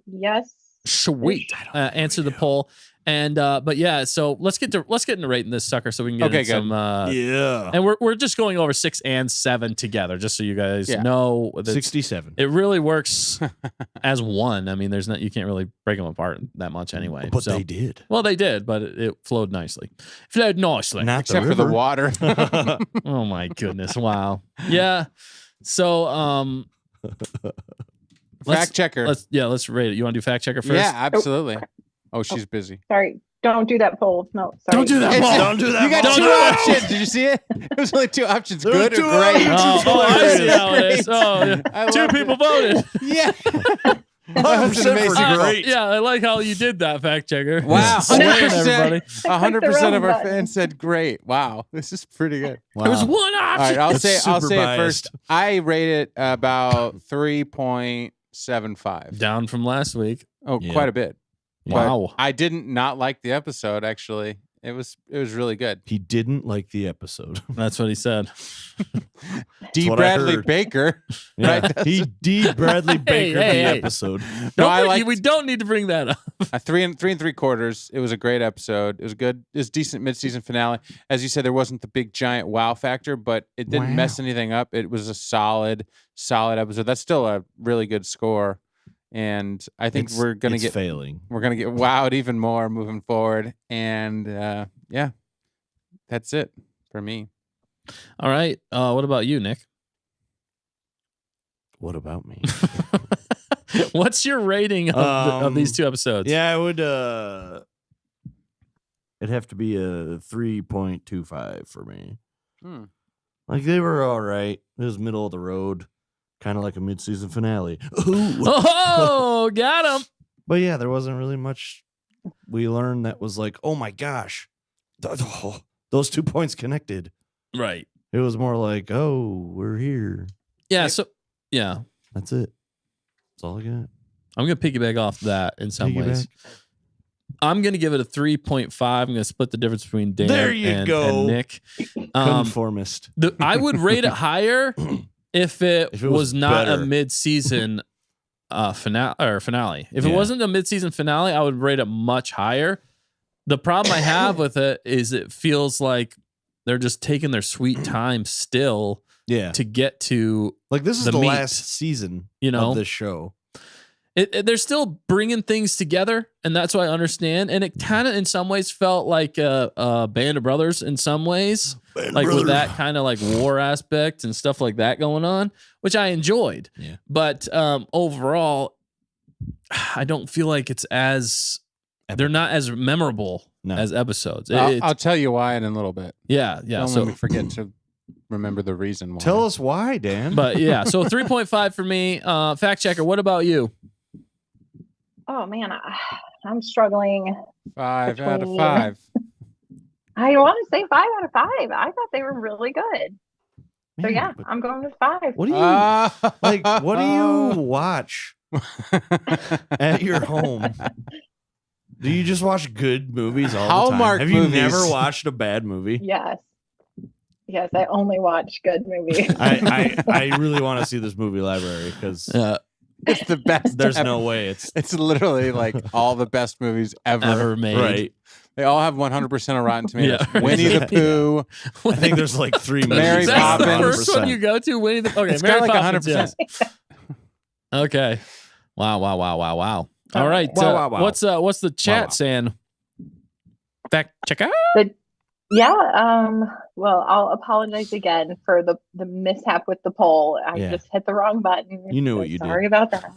Yes. Sweet. Answer the poll. And but yeah, so let's get into rating this sucker so we can get into some yeah. And we're just going over 6 and 7 together, just so you guys know that 67. it really works as one. I mean, you can't really break them apart that much anyway. But they did. Well, they did, but it flowed nicely. Not Except for the water. Oh my goodness! Wow. Yeah. So Fact checker. Let's rate it. You want to do fact checker first? Yeah, absolutely. Oh, she's busy. Sorry, don't do that poll. No, sorry. Don't do that poll. Don't do that. You got Don't two do that. options. Did you see it? It was only two options. There were Good or two great. options. Oh, I see how it is. Great. Oh, yeah. I Two loved people it. voted. Yeah. That was an 100% amazing for vote. great. Yeah, I like how you did that, fact checker. Wow, Swaying 100%. everybody. 100% of our button. fans said great. Wow, this is pretty good. Wow. There was one All option. right, I'll That's say super it biased. first. I rate it about 3.75. Down from last week. Oh, Yeah. quite a bit. But Wow. I didn't not like the episode. Actually, it was really good. He didn't like the episode. That's what he said. D. what I Bradley heard. Baker. Yeah, Right? he D. Bradley Baker hey, the hey. episode. No, I Don't bring- liked we don't need to bring that up. a 3 3.75. It was a great episode. It was good. It was a decent mid-season finale. As you said, there wasn't the big giant wow factor, but it didn't mess anything up. It was a solid episode. That's still a really good score. And I think we're gonna it's get failing. wowed even more moving forward. And yeah, that's it for me. All right. What about you, Nick? What about me? What's your rating of these two episodes? Yeah, I would. It'd have to be a 3.25 for me. Hmm. Like they were all right. It was middle of the road, kind of like a mid-season finale. Ooh. Oh, got him. But yeah, there wasn't really much we learned that was like, oh my gosh, those 2 points connected. Right. It was more like, oh, we're here. Yeah. So, yeah. That's it. That's all I got. I'm going to piggyback off that in some ways. I'm going to give it a 3.5. I'm going to split the difference between Dan There you and go. Nick. Conformist. I would rate it higher if it was not better. a mid-season finale. If Yeah. it wasn't a mid-season finale, I would rate it much higher. The problem I have with it is it feels like they're just taking their sweet time still Yeah. to get to, Like this is the the meat, last season you know? of this show. They're still bringing things together, and that's what I understand. And it kind of, in some ways, felt like a Band of Brothers in some ways, like with that kind of like war aspect and stuff like that going on, which I enjoyed. Yeah. But overall, I don't feel like it's as they're not as memorable as episodes. I'll tell you why in a little bit. Yeah. Don't So, let me forget to remember the reason why. Tell us why, Dan. but yeah, so 3.5 for me. Fact checker. What about you? Oh man, I'm struggling. 5 out of between- 5. I want to say 5 out of 5. I thought they were really good. So Man, yeah, but I'm going with 5. what do you like? What do you watch at your home? Do you just watch good movies all the Hallmark time? Have you movies. never watched a bad movie? Yes. Yes, I only watch good movies. I really want to see this movie library because It's the best. there's ever. no way it's It's literally like all the best movies ever. Made. right. They all have 100% of Rotten Tomatoes. Yeah. Winnie the Pooh. I think there's like 3 movies. Mary that are That's the Poppins. first one 100%. you go to. Winnie the Okay, It's Mary got like Poppins, 100%. yes. Okay. Wow. All right. Wow. What's the chat Wow. saying? Fact checker. Yeah, well, I'll apologize again for the mishap with the poll. I Yeah. just hit the wrong button. You knew So what you did. Sorry about that.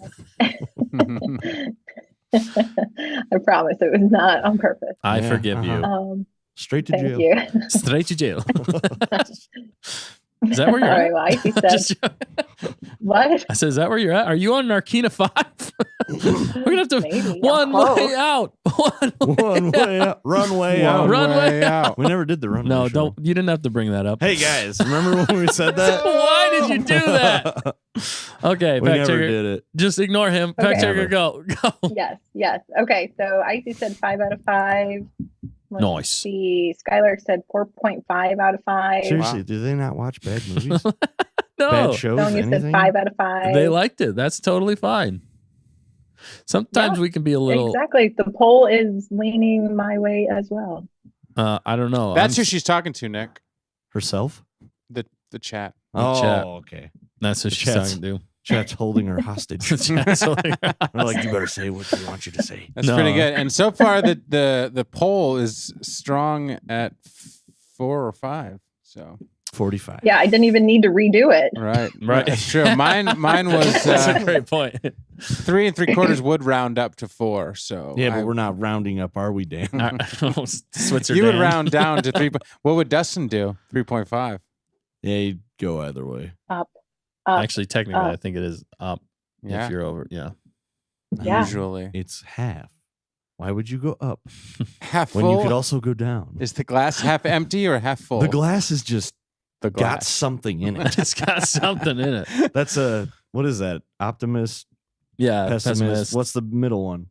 I promise it was not on purpose. I Yeah, forgive you. Straight to Thank jail. you. Straight to jail. Is that where you're All at? right, well, Icy said, Just- what? I said, is that where you're at? Are you on Narkina 5? We're gonna have to Maybe. I'm one close. way out. One way out. Runway out. Runway out. We never did the runway. No, show. don't. You didn't have to bring that up. Hey guys, remember when we said that? Why did you do that? Okay, We fact never checker. did it. Just ignore him. Fact Okay. checker, go. Yes. Okay, so Icy said 5 out of 5. Let's Nice. see. Skylar said 4.5 out of 5. Seriously, do they not watch bad movies? No, Bad shows? Sonia said Anything? 5 out of 5. they liked it. That's totally fine. Sometimes we can be a little. Exactly. The poll is leaning my way as well. I don't know. That's who she's talking to, Nick. Herself? The chat. Oh, chat. okay. That's what The she's talking to. Chat's holding her hostage. Chat's holding her They're like, you better say what we want you to say. That's No. pretty good. And so far, the poll is strong at 4 or 5. So 45. Yeah, I didn't even need to redo it. right. That's true. Mine was That's a great point. 3 3/4 would round up to 4. So Yeah, but we're not rounding up, are we, Dan? Switzer you would Dan. round down to 3. What would Dustin do? 3.5. Yeah, you'd go either way. Up. Actually, technically, up. I think it is up Yeah. if you're over. Yeah. Yeah. Usually. It's half. Why would you go up Half when full. you could also go down? Is the glass half empty or half full? The glass is just The got glass. something in it. It's got something in it. That's what is that? Optimist, Yeah. pessimist. What's the middle one?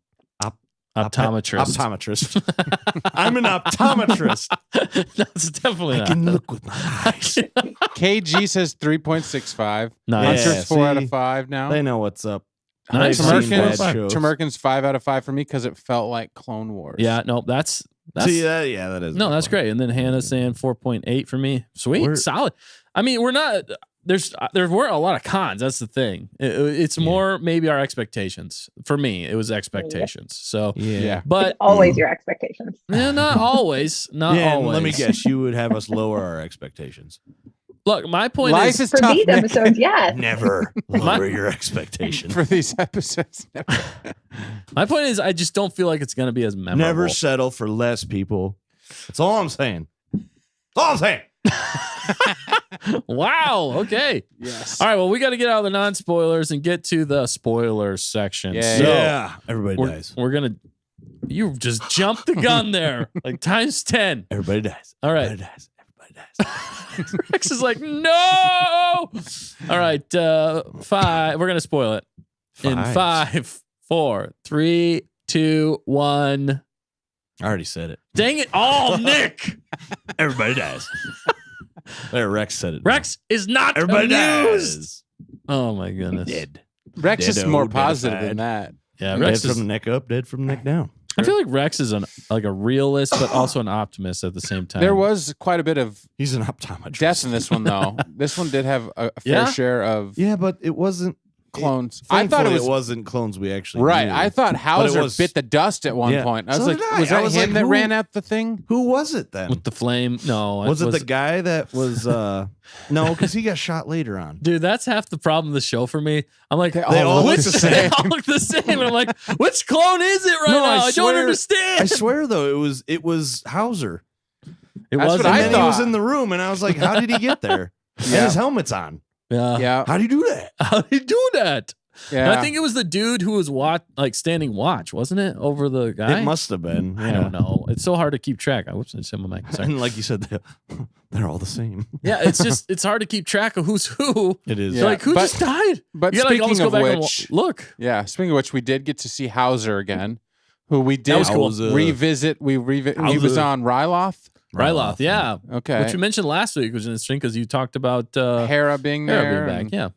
Optometrist. Optometrist. I'm an optometrist. That's definitely I not. can look with my eyes. KG says 3.65. Nice. Hunter's 4 out see? of 5 now. They know what's up. Nice. I've seen Tamerkin's, bad shows. Tamerkin's 5 out of 5 for me because it felt like Clone Wars. Yeah. No, that's See, that is. no, that's great. And then Hannah's saying 4.8 for me. Sweet, We're- solid. I mean, we're not. There weren't a lot of cons. That's the thing. It's more maybe our expectations. For me, it was expectations. So, Yeah. but It's always your expectations. not always. Not Yeah, and always. let me guess. You would have us lower our expectations. Look, my point Life is, is For tough, these Nick. episodes, yes. Never lower your expectations. For these episodes. my point is, I just don't feel like it's going to be as memorable. Never settle for less, people. That's all I'm saying. That's all I'm saying. Wow. Okay. Yes. All right. Well, we got to get out of the non-spoilers and get to the spoilers section. Yeah. So Yeah. Everybody we're, dies. we're gonna. You just jumped the gun there, like times 10. Everybody dies. All right. Everybody dies. Everybody dies. Rex is like, no. All right, 5. We're gonna spoil it in Fives. 5, 4, 3, 2, 1. I already said it. Dang it! Oh, Nick. Everybody dies. There, Rex said it. Rex is not Everybody amused. dies. Oh my goodness. Dead. Rex is Dead-o, more positive deadified. than that. Yeah, Dead Rex from is. the neck up, dead from the neck down. I feel like Rex is like a realist, but also an optimist at the same time. There was quite a bit of He's an optometrist. death in this one, though. This one did have a fair Yeah? share of Yeah, but it wasn't clones. I thought thankfully it was wasn't clones we actually right. knew. I thought Hauser was- bit the dust at one Yeah. point. I was So like, did I. was I that was him like, that who- ran out the thing? Who was it then? with the flame. No, Was it the guy that was no, because he got shot later on. Dude, that's half the problem of the show for me. I'm like, They all which look the same. they all look the same. And I'm like, which clone is it right No, now? I I don't swear- understand. I swear though, it was Hauser. It That's wasn't. what I And then he was thought. in the room, and I was like, "How did he get there?" And Yeah. his helmet's on. Yeah. Yeah. How do you do that? How did he do that? Yeah. And I think it was the dude who was standing watch, wasn't it, over the guy? It must have been. I don't know. It's so hard to keep track. Whoops, I just hit my mic. Sorry. And like you said, they're all the same. Yeah, it's hard to keep track of who's who. It is. Yeah. Like, who but- just died? But You gotta, like, speaking almost go of back which, and look. yeah, speaking of which, we did get to see Hauser again, who we did was cool. revisit. He was on Ryloth. Ryloth, yeah. Okay. Which we mentioned last week was interesting because you talked about Hera being Hera there. being and- back. Yeah.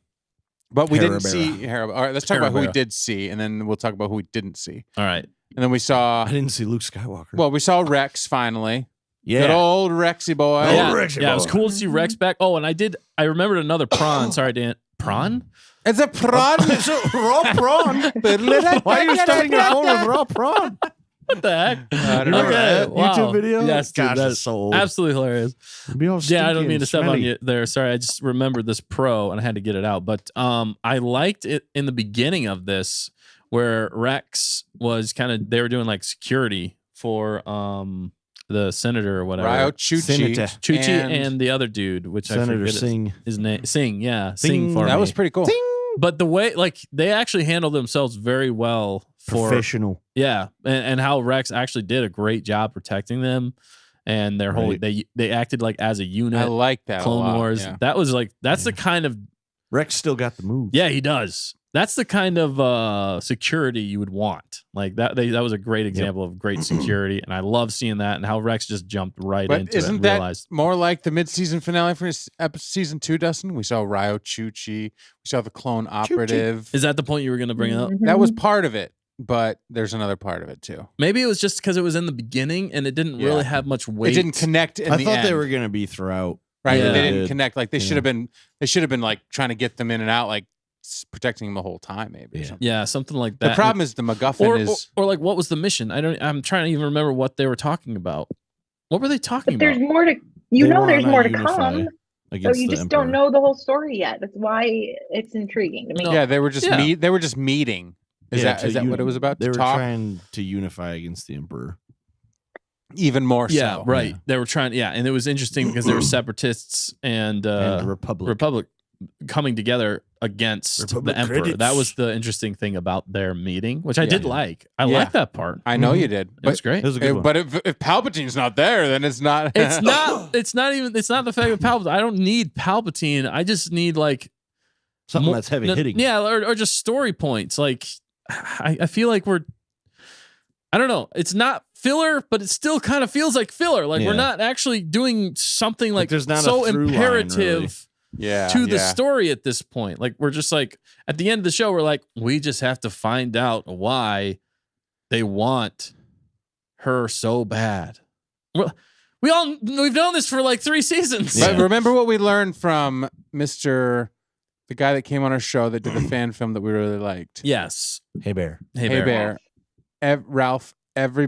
But we Hera didn't see Hera. All right, let's talk Hera about who we Hera. did see, and then we'll talk about who we didn't see. All right. And then we saw, I didn't see Luke Skywalker. well, we saw Rex finally. yeah. Good old Rexy boy. Oh, Yeah, Rexy yeah, it was boy. cool to see Rex back. Oh, and I remembered another prawn. Sorry, Dan. Prawn? It's a prawn. It's a raw prawn. Why are you starting your phone with raw prawn? What the heck? I don't know. Remember that wow. YouTube video? Yes, dude, Gosh, that's it's so old. absolutely hilarious. It'd be all Yeah, I don't stinky mean and to step on smelly. you there. Sorry, I just remembered this pro and I had to get it out. But I liked it in the beginning of this where Rex was they were doing like security for the senator or whatever. Ryo Chuchi. Senator. Chuchi and the other dude, which I Senator forget Singh. his name. Singh, yeah. Singh. Singh for that me. was pretty cool. But the way, like, they actually handled themselves very well for Professional. yeah, and how Rex actually did a great job protecting them, and their whole Right. they acted like as a unit. I like that. a Clone lot, Wars. yeah. That was like that's the kind of Rex still got the move. yeah he does. That's the kind of security you would want. Like that that was a great example of great security, and I love seeing that and how Rex just jumped right But into it isn't and that realized. more like the mid-season finale for season 2, Dustin? We saw Ryo Chuchi. We saw the clone operative. Is that the point you were going to bring up? That was part of it. but there's another part of it too. Maybe it was just because it was in the beginning and it didn't really have much weight. It didn't connect in I the thought end. they were going to be throughout. Right. Yeah. They They didn't did. connect. Like they should Yeah. have been. They should have been like trying to get them in and out, like protecting them the whole time. Maybe. Or Yeah. something. Yeah, something like that. The problem is the MacGuffin or like what was the mission? I'm trying to even remember what they were talking about. What were they talking But there's about? more to They there's wanna more to unify come. So against you the just don't Emperor. know the whole story yet. That's why it's intriguing to me. No. Yeah, they were just Yeah. They were just meeting. Is Yeah, that what it was about? They To were talk trying to unify against the Emperor. even more. Yeah, so. right. Yeah. They were trying. Yeah, and it was interesting because there were separatists and, And the Republic. Republic coming together against Republic the Emperor. credits. That was the interesting thing about their meeting, which I Yeah. did like. I Yeah. like that part. I know Mhm. you did, It was but great. It was a good one. but if Palpatine's not there, then it's not. It's not. It's not even. It's not the fact of Palpatine. I don't need Palpatine. I just need like Something more- that's heavy no, hitting. Yeah, or just story points. Like I feel like I don't know. It's not filler, but it still kind of feels like filler. Like we're Yeah. not actually doing something like there's not a so through line, imperative yeah, to the yeah. story at this point. Like we're just like at the end of the show, we're like, we just have to find out why they want her so bad. We've known this for like 3 seasons. But Yeah. remember what we learned from the guy that came on our show that did the fan film that we really liked. Yes. Hey, Bear. Hey, Hey Bear. Bear, Ralph. Every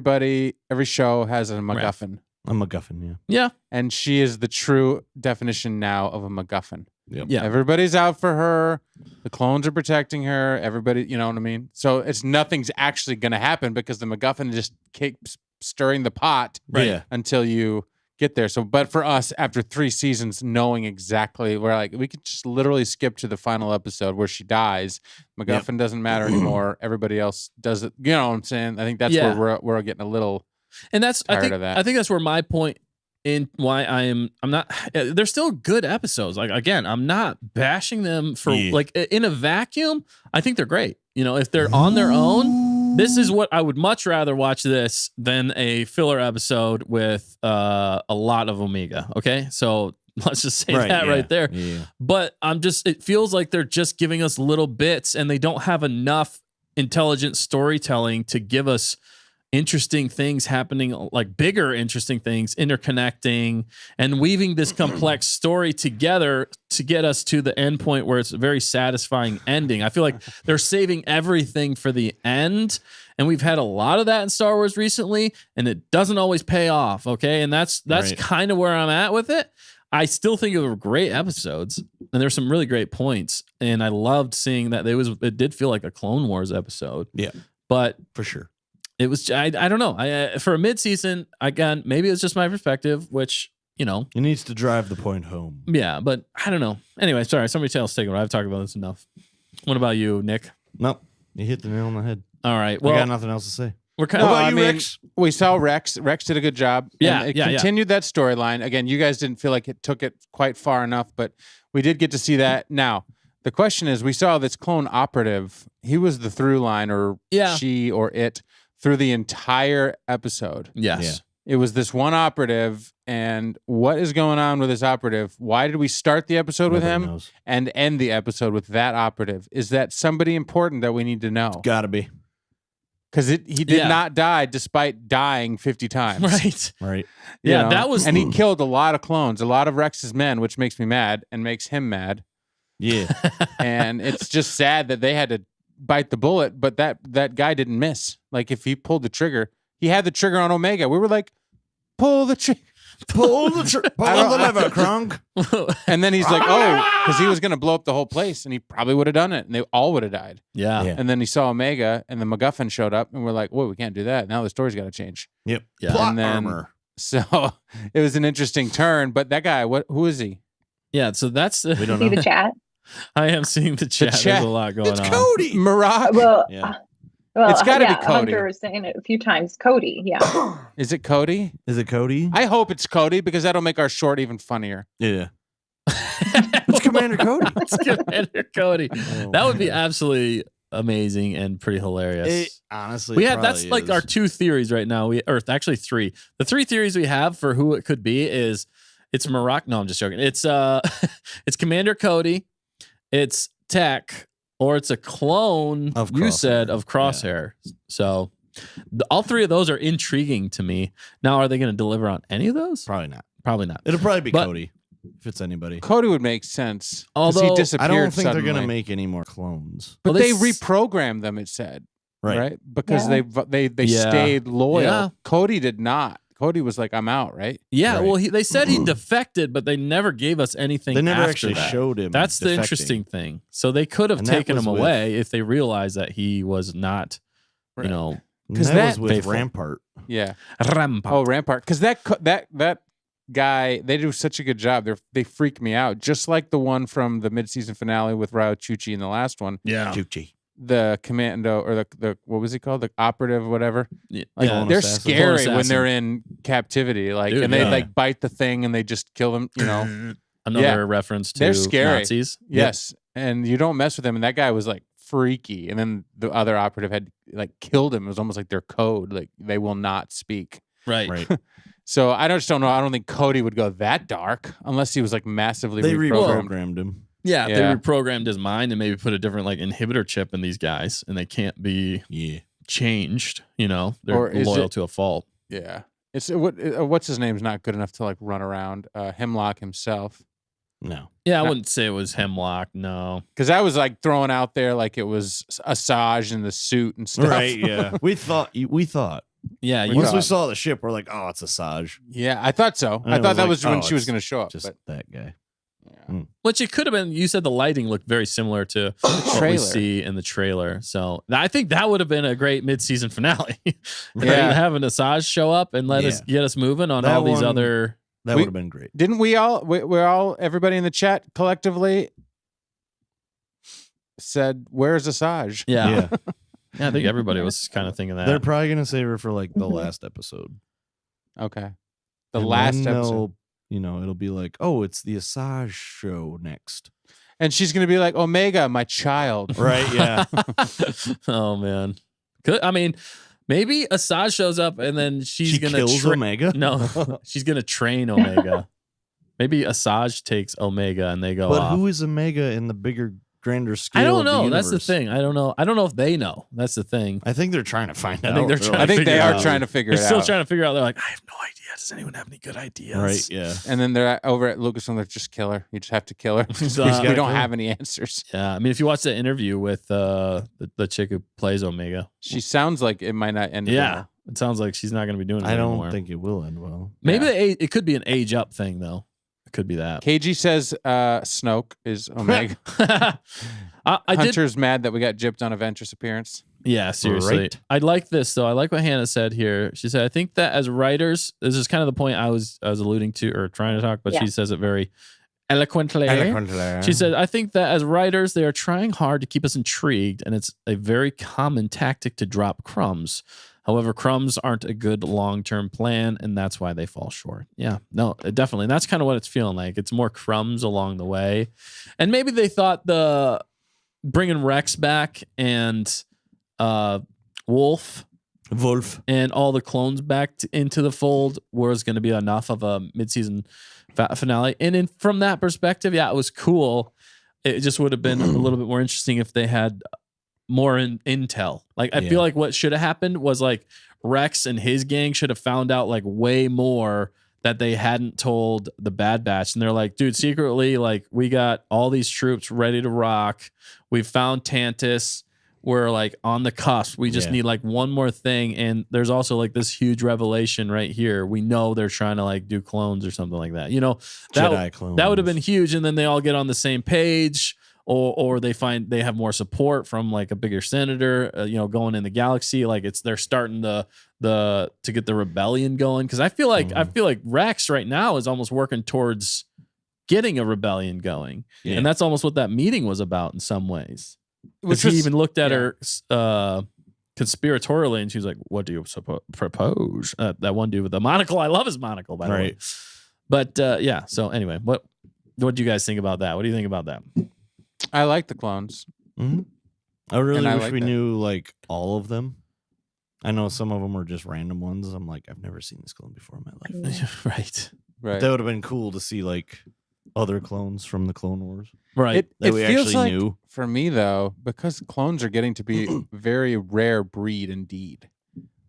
show has a MacGuffin, A MacGuffin, yeah. Yeah. and she is the true definition now of a MacGuffin. Yep. Yeah. Everybody's out for her. The clones are protecting her. Everybody, you know what I mean? So nothing's actually going to happen because the MacGuffin just keeps stirring the pot Right. Yeah. until you get there. So, but for us, after 3 seasons, knowing exactly, we're like, we could just literally skip to the final episode where she dies. MacGuffin doesn't matter anymore. Everybody else does it. You know what I'm saying? I think that's Yeah. where we're getting a little. And that's Tired of that. I think that's where my point in why I'm not they're still good episodes. Like again, I'm not bashing them for Yeah. like in a vacuum. I think they're great. You know, if they're on their own, this is what I would much rather watch this than a filler episode with a lot of Omega. Okay, so let's just say that yeah. right there. Yeah. But it feels like they're just giving us little bits and they don't have enough intelligent storytelling to give us interesting things happening, like bigger interesting things interconnecting and weaving this complex story together to get us to the end point where it's a very satisfying ending. I feel like they're saving everything for the end. And we've had a lot of that in Star Wars recently, and it doesn't always pay off. Okay. And that's Right. kind of where I'm at with it. I still think they were great episodes, and there's some really great points. And I loved seeing that it did feel like a Clone Wars episode. Yeah. But For sure. it was, I don't know. For a mid-season, again, maybe it's just my perspective, which, you know, It needs to drive the point home. yeah, but I don't know. Anyway, sorry, somebody else take it. I've talked about this enough. What about you, Nick? Nope. You hit the nail on the head. All right. I Well, got nothing else to say. we're kind No, of, What about I you, mean, Rex? We saw Rex. Rex did a good job. Yeah, And it yeah. continued that storyline. Again, you guys didn't feel like it took it quite far enough, but we did get to see that. Now, the question is, we saw this clone operative. He was the through line, or Yeah. she or it, through the entire episode. yes. It was this one operative, and what is going on with this operative? Why did we start the episode with Nobody him knows. and end the episode with that operative? Is that somebody important that we need to know? Gotta be. Because he did Yeah. not die despite dying 50 times. Right. Right. You Yeah, know? that was- and he killed a lot of clones, a lot of Rex's men, which makes me mad and makes him mad. Yeah. And it's just sad that they had to bite the bullet, but that guy didn't miss. Like if he pulled the trigger, he had the trigger on Omega. We were like, pull the trigger. Pull the lever, Kronk. And then he's like, oh, because he was going to blow up the whole place, and he probably would have done it, and they all would have died. Yeah. Yeah. And then he saw Omega, and the MacGuffin showed up, and we're like, whoa, we can't do that. Now the story's got to change. Yep. Yeah. Plot And then- armor. So it was an interesting turn. But that guy, who is he? Yeah. So that's, We don't See know. the chat. I am seeing the chat. chat. There's a lot going It's on. Cody. Marak? Yeah. It's gotta be yeah, Cody. Hunter was saying it a few times. Cody, yeah. Is it Cody? Is it Cody? I hope it's Cody because that'll make our short even funnier. Yeah. It's Commander Cody. It's Commander Cody. Oh, That would be man. absolutely amazing and pretty hilarious. It, honestly, we it have that's probably like is. our 2 theories right now. Or actually 3. The 3 theories we have for who it could be is it's Marak. No, I'm just joking. It's it's Commander Cody, it's Tech, or it's a clone, Of you said, Crosshair. of Crosshair. So all three of those are intriguing to me. Now, are they going to deliver on any of those? Probably not. Probably not. It'll probably be But- Cody, if it's anybody. Cody would make sense. 'Cause Although- he disappeared I don't think suddenly. they're going to make any more clones. But Well, they s- reprogrammed them, it said. Right? Because Yeah. they Yeah. stayed loyal. Yeah. Cody did not. Cody was like, I'm out, right? Yeah, Right. well, they said he defected, but they never gave us anything. They never after actually that. showed him. That's the defecting. interesting thing. So they could have And that taken was him with- away if they realized that he was not, Right. you know, And 'Cause that that- was with Faithful. Rampart. Yeah. Rampart. Oh, Rampart. Because that guy, they do such a good job. They freak me out. Just like the one from the mid-season finale with Ryo Chuchi in the last one. Yeah. Chuchi. The commando or the what was he called? The operative or whatever. Yeah. Like Clone they're assassin. scary Clone when assassin. they're in captivity. Like Dude, and they yeah. like bite the thing and they just kill them, you know. Another Yeah. reference to They're scary. Nazis. Yes. And you don't mess with them. And that guy was like freaky. And then the other operative had like killed him. It was almost like their code. Like they will not speak. Right. Right. So I just don't know. I don't think Cody would go that dark unless he was like massively They reprogrammed. reprogrammed him. Yeah, Yeah. they reprogrammed his mind and maybe put a different like inhibitor chip in these guys, and they can't be Yeah. changed. You know, they're Or is loyal it- to a fault. Yeah. It's what's his name's not good enough to like run around. Hemlock himself. No. Yeah, I Not- wouldn't say it was Hemlock. No. Because I was like throwing out there like it was Asajj in the suit and stuff. Right. Yeah. We thought. Yeah, you Once we thought- saw the ship, we're like, oh, it's Asajj. Yeah, I thought so. And I it thought was that like, was when oh, she was it's going to show up. Just But that guy. yeah. which it could have been. You said the lighting looked very similar to what we trailer. see in the trailer. So I think that would have been a great mid-season finale. Yeah. Right? Having Asajj show up and let us get us moving on That all these one- other. That We- would have been great. Didn't we all? We're all everybody in the chat collectively said, "Where's Asajj?" Yeah. Yeah, I think everybody was kind of thinking that. They're probably gonna save her for like the Mhm. last episode. Okay. The And last then episode, they'll, you know, it'll be like, oh, it's the Asajj show next. and she's going to be like, "Omega, my child." Right? Yeah. Oh man. I mean, maybe Asajj shows up and then she's she gonna kills Omega. No, she's gonna train Omega. Maybe Asajj takes Omega and they go But off. who is Omega in the bigger, grander scale? I don't of the know. That's the universe? thing. I don't know. I don't know if they know. That's the thing. I think they're trying to find I out. think they're They're trying I to think they figure are out. trying to figure They're it still out. trying to figure out. They're like, I have no idea. Does anyone have any good ideas? Right? Yeah. And then they're over at Lucasfilm. They're just kill her. You just have to kill her. Just, we uh, we don't kill her. have any answers. Yeah. I mean, if you watch the interview with the chick who plays Omega, She sounds like it might not end. yeah, well. it sounds like she's not going to be doing it I don't anymore. think it will end well. Maybe Yeah. it could be an age up thing though. It could be that. KG says Snoke is Omega. I did. Hunter's mad that we got gypped on a Ventress appearance. Yeah, seriously. Right. I like this though. I like what Hannah said here. She said, "I think that as writers, this is kind of the point I was alluding to or trying to talk, but Yeah. she says it very eloquently. She said, I think that as writers, they are trying hard to keep us intrigued, and it's a very common tactic to drop crumbs. However, crumbs aren't a good long-term plan, and that's why they fall short. Yeah, no, definitely. And that's kind of what it's feeling like. It's more crumbs along the way. And maybe they thought the bringing Rex back and Wolf and all the clones back into the fold was going to be enough of a mid-season finale. And from that perspective, yeah, it was cool. It just would have been a little bit more interesting if they had more intel. Like, I feel like what should have happened was like Rex and his gang should have found out like way more that they hadn't told the Bad Batch. And they're like, dude, secretly, like, we got all these troops ready to rock. We found Tantus. We're like on the cusp. We just need like one more thing. And there's also like this huge revelation right here. We know they're trying to like do clones or something like that. You know, Jedi clones. that would have been huge. And then they all get on the same page, or they find they have more support from like a bigger senator, going in the galaxy. Like they're starting to get the rebellion going. Cause I feel like Rex right now is almost working towards getting a rebellion going. Yeah. And that's almost what that meeting was about in some ways. Which Because he was- even looked at her conspiratorially, and she was like, "What do you propose?" That one dude with the monocle. I love his monocle, by the way. Right. But yeah. So anyway, what do you guys think about that? What do you think about that? I like the clones. Mhm. I really And I wish like we that. knew like all of them. I know some of them were just random ones. I'm like, I've never seen this clone before in my life. Right. Right. That would have been cool to see like other clones from the Clone Wars. Right. that It we feels actually like, knew. for me though, because clones are getting to be a very rare breed indeed.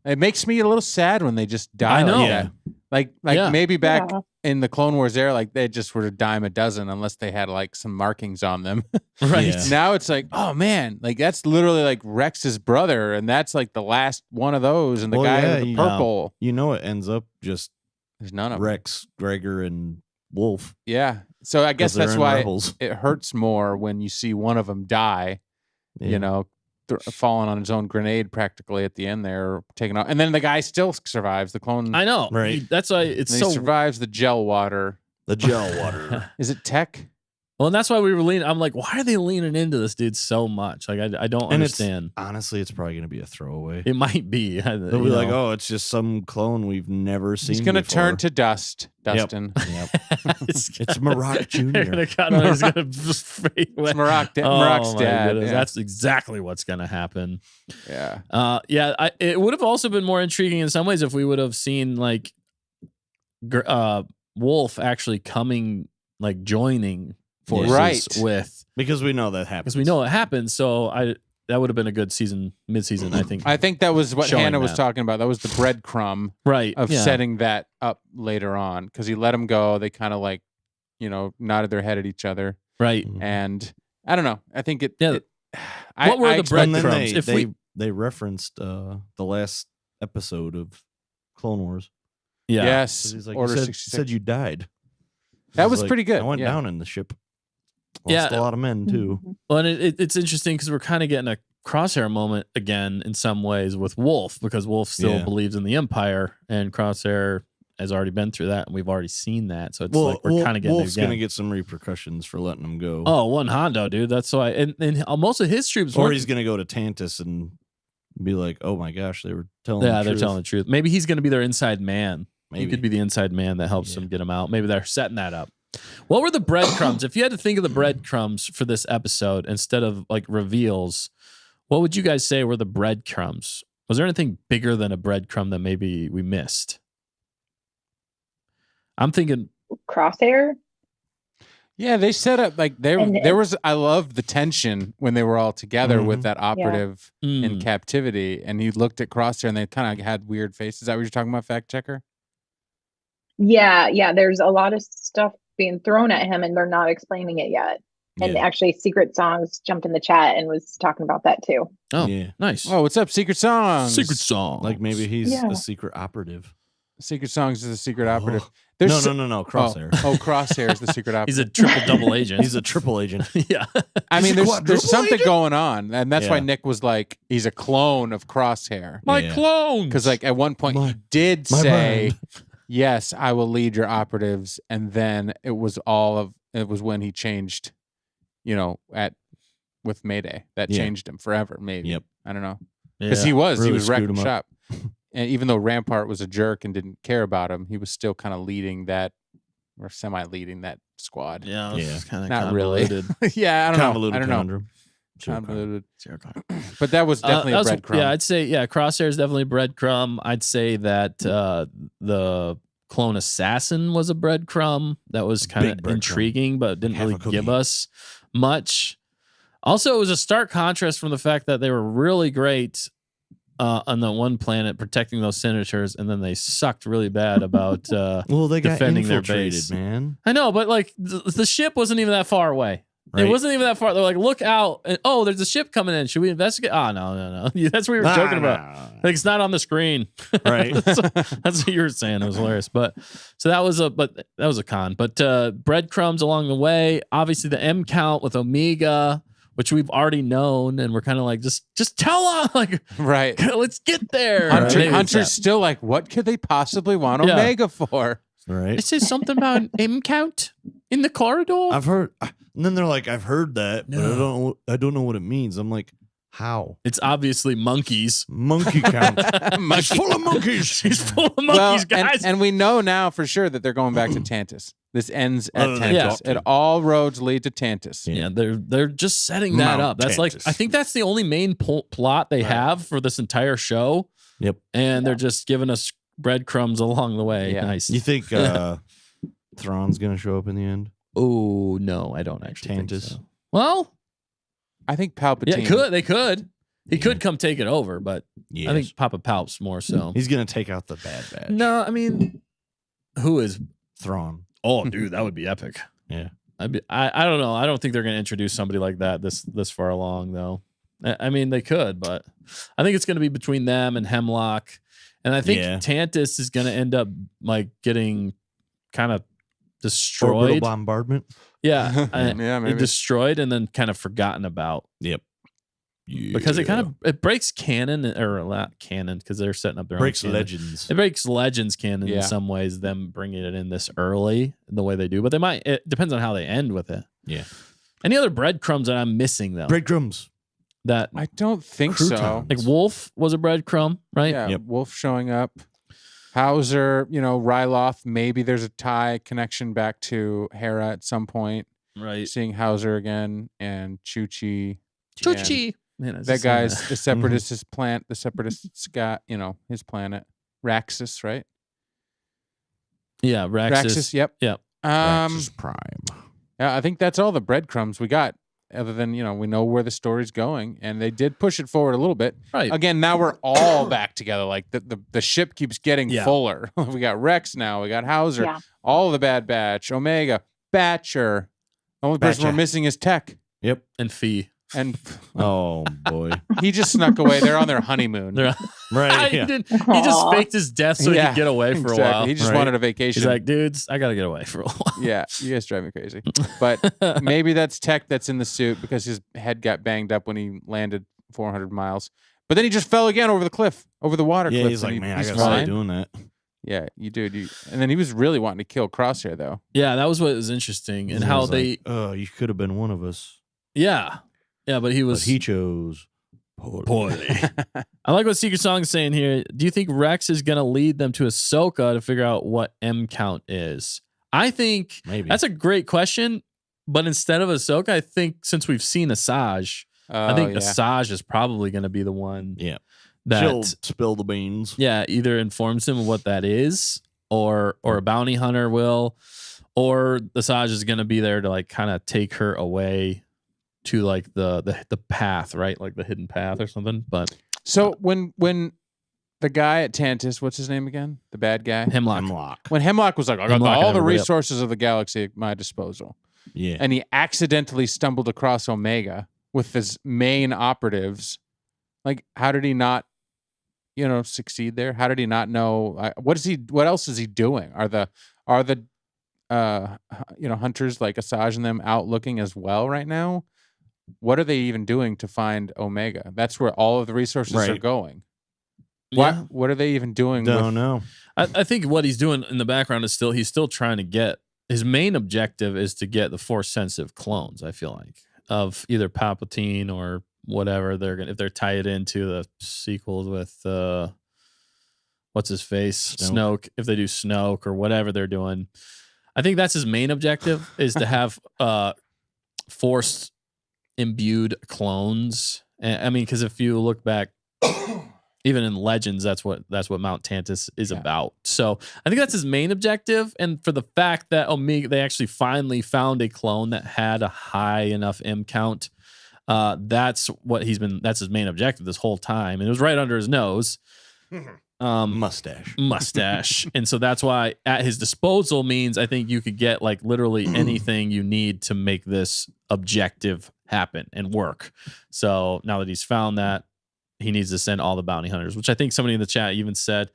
It makes me a little sad when they just die I know. like that. Like Yeah. maybe back Yeah. in the Clone Wars era, like they just were a dime a dozen unless they had like some markings on them. Right. Yeah. Now it's like, oh man, like that's literally like Rex's brother, and that's like the last one of those, and the Well, guy yeah, with the you purple. You know, it ends up just There's none of them. Rex, Gregor, and Wolf. Yeah. So I guess 'cause they're that's in why Rebels. it hurts more when you see one of them die. Yeah. You know, falling on his own grenade practically at the end there, taking off, and then the guy still survives. The clone, I know. Right. That's why it's and so he survives the gel water. The gel water. Is it tech? well, and that's why we were leaning. I'm like, why are they leaning into this dude so much? Like, I don't And it's- understand. Honestly, it's probably going to be a throwaway. It might be. They'll be like, oh, it's just some clone we've never seen. He's gonna turn before. to dust, Dustin. Yep. it's It's Maroc They're Jr. gonna cut him. He's gonna just fade away. It's Maroc's Oh, my dad. goodness. Yeah. That's exactly what's gonna happen. Yeah. It would have also been more intriguing in some ways if we would have seen like Wolf actually coming, like joining forces Right. with, Because we know that happens. because we know it happened. So that would have been a good mid-season, I think. I think that was what Showing Hannah was that. talking about. That was the breadcrumb Right. of yeah. setting that up later on, because he let him go. They kind of like, nodded their head at each other, Right. Mhm. and I don't know. I think it. Yeah. it- What were I the expect- And then breadcrumbs? If we- they referenced the last episode of Clone Wars. Yeah. 'Cause Yes. he's like, Order you 66. said you died. That He's was like, pretty good. I went yeah. down in the ship. Yeah. Lost a lot of men too. Mhm. Well, and it's interesting because we're kind of getting a Crosshair moment again in some ways with Wolf, because Wolf still Yeah. believes in the Empire, and Crosshair has already been through that, and we've already seen that. So it's like we're kind of getting Wolf's it again. gonna get some repercussions for letting him go. Oh, one Hondo, dude. That's why, and most of his troops. or weren't- he's gonna go to Tantus and be like, "Oh my gosh, they were telling." yeah, the they're truth. telling the truth. Maybe he's going to be their inside man. Maybe. He could be the inside man that helps Yeah. them get him out. Maybe they're setting that up. What were the breadcrumbs? If you had to think of the breadcrumbs for this episode instead of like reveals, what would you guys say were the breadcrumbs? Was there anything bigger than a breadcrumb that maybe we missed? I'm thinking, Crosshair. Yeah, they set up like there. And There was. I loved the tension when they were all together with Mhm. that operative in mm, captivity, and he looked at Crosshair, and they kind of had weird faces. Is that what you're talking about, fact checker? Yeah. There's a lot of stuff being thrown at him, and they're not explaining it yet. And Yeah. actually, Secret Songs jumped in the chat and was talking about that too. oh, Yeah. nice. Oh, what's up, Secret Songs? Secret song. Like maybe he's Yeah. a secret operative. Secret Songs is a secret operative. Oh. There's No, Crosshair. Oh, Crosshair is the secret operative. He's a triple double agent. He's a triple agent. yeah. I mean, he's a there's quadruple something agent? going on, and that's why Yeah. Nick was like, he's a clone of Crosshair. My Yeah. clones. Because like at one point My- he did my say, mind. "Yes, I will lead your operatives," and then it was when he changed, with Mayday that Yeah. changed him forever. Maybe Yep. I don't know, Yeah. because he was Really wrecking screwed him shop, and even though Rampart was a jerk and didn't care about him, he was still kind of leading that, or semi-leading that squad. Yeah. Yeah. Kind of Not really. convoluted. Yeah, I don't know. Convoluted I don't know. conundrum. Sure, Convoluted. Sure. But that was definitely that a was- breadcrumb. Yeah, I'd say Crosshair is definitely a breadcrumb. I'd say that the clone assassin was a breadcrumb that was kind Big of breadcrumb. intriguing, but didn't Half a really give cookie. us much. Also, it was a stark contrast from the fact that they were really great on the one planet protecting those senators, and then they sucked really bad about. Well, they got defending their infiltrated, base. man. I know, but like the ship wasn't even that far away. It Right. wasn't even that far. They're like, look out. And, oh, there's a ship coming in. Should we investigate? Oh, no. That's what we were joking about. Like, it's not on the screen. Right. That's what you were saying. It was hilarious. But so that was a con. But breadcrumbs along the way. Obviously, the M count with Omega, which we've already known, and we're kind of like, just tell us, like, right. let's get there. Hunter, Maybe it's Hunter's that. still like, what could they possibly want Yeah. Omega for? Right. It says something about an M count in the corridor. I've heard, and then they're like, I've heard that, but No. I don't know what it means. I'm like, how? It's obviously monkeys. Monkey count. It's full of monkeys. She's full of monkeys, guys. And we know now for sure that they're going back to Tantus. This ends at Oh, Tantus. yeah. And all roads lead to Tantus. Yeah, they're just setting that Mount up. That's like, Tantus. I think that's the only main plot they Right. have for this entire show, Yep. and they're just giving us breadcrumbs along the way. Yeah. Nice. You think Thrawn's gonna show up in the end? Oh no, I don't actually think Tantus. so. Well, I think Palpatine. yeah, they could. He could come take it over, but Yes. I think Papa Palp's more so. He's gonna take out the Bad Batch. No, I mean, who is? Thrawn. Oh, dude, that would be epic. Yeah. I don't know. I don't think they're going to introduce somebody like that this far along, though. I mean, they could, but I think it's going to be between them and Hemlock, and I think Tantus is going to end up like getting kind of destroyed. Orbital bombardment. Yeah, Yeah, maybe. destroyed and then kind of forgotten about. Yep. Because it breaks canon or not canon because they're setting up their breaks own canon. legends. It breaks legends canon Yeah. in some ways. Them bringing it in this early, the way they do, but they might. It depends on how they end with it. Yeah. Any other breadcrumbs that I'm missing though? Breadcrumbs. That I don't think so. Croutons. like Wolf was a breadcrumb, right? Yeah, Yep. Wolf showing up. Hauser, Ryloth. Maybe there's a tie connection back to Hera at some point. Right. Seeing Hauser again and Chuchi. Chuchi. Man, I was That just saying guy's the separatist, his plant. The separatist's got his planet. Raxus, right? Yeah, Raxus. Yep. Yep. Raxus Prime. Yeah, I think that's all the breadcrumbs we got. Other than we know where the story's going, and they did push it forward a little bit. Right. Again, now we're all back together. Like the ship keeps getting Yeah. fuller. We got Rex now. We got Hauser. Yeah. All the Bad Batch. Omega. Batcher. The only person we're Batcher. missing is Tech. Yep. And Fee. And Oh boy. he just snuck away. They're on their honeymoon. They're- Right. he Yeah. just Aw. faked his death so he Yeah, could get away for exactly. a while. He just Right. wanted a vacation. He's like, dudes, I got to get away for a while. yeah, you guys drive me crazy. But maybe that's Tech that's in the suit because his head got banged up when he landed 400 miles. But then he just fell again over the cliff, over the water Yeah. cliff. He's and like, man, I he's gotta stop fine. doing that. Yeah, you do. And then he was really wanting to kill Crosshair, though. Yeah, that was what was interesting, and He how was they. like, oh, you could have been one of us, Yeah, but he was but he chose poorly. I like what Secret Song is saying here. Do you think Rex is going to lead them to Ahsoka to figure out what M count is? I think Maybe that's a great question. But instead of Ahsoka, I think since we've seen Asajj, I think Asajj is probably going to be the one Yeah. that, She'll spill the beans. yeah, either informs him of what that is, or a bounty hunter will, or Asajj is going to be there to like kind of take her away to like the path, right? Like the hidden path or something. But So when the guy at Tantus, what's his name again? The bad guy? Hemlock. When Hemlock was like, I got Hemlock and all the everybody up. resources of the galaxy at my disposal. Yeah. And he accidentally stumbled across Omega with his main operatives. Like, how did he not, succeed there? How did he not know? What else is he doing? Are the hunters like Asajj and them out looking as well right now? What are they even doing to find Omega? That's where all of the resources are Right. going. Yeah. What are they even doing? Don't know. I think what he's doing in the background is he's still trying to get, his main objective is to get the Force sensitive clones, I feel like, of either Palpatine or whatever if they're tied into the sequels with what's his face? Snoke. If they do Snoke or whatever they're doing. I think that's his main objective is to have Force imbued clones. I mean, because if you look back, even in Legends, that's what Mount Tantus is about. So I think that's his main objective. And for the fact that Omega, they actually finally found a clone that had a high enough M count. That's his main objective this whole time. And it was right under his nose. Mustache. And so that's why at his disposal means I think you could get like literally anything you need to make this objective happen and work. So now that he's found that, he needs to send all the bounty hunters, which I think somebody in the chat even said,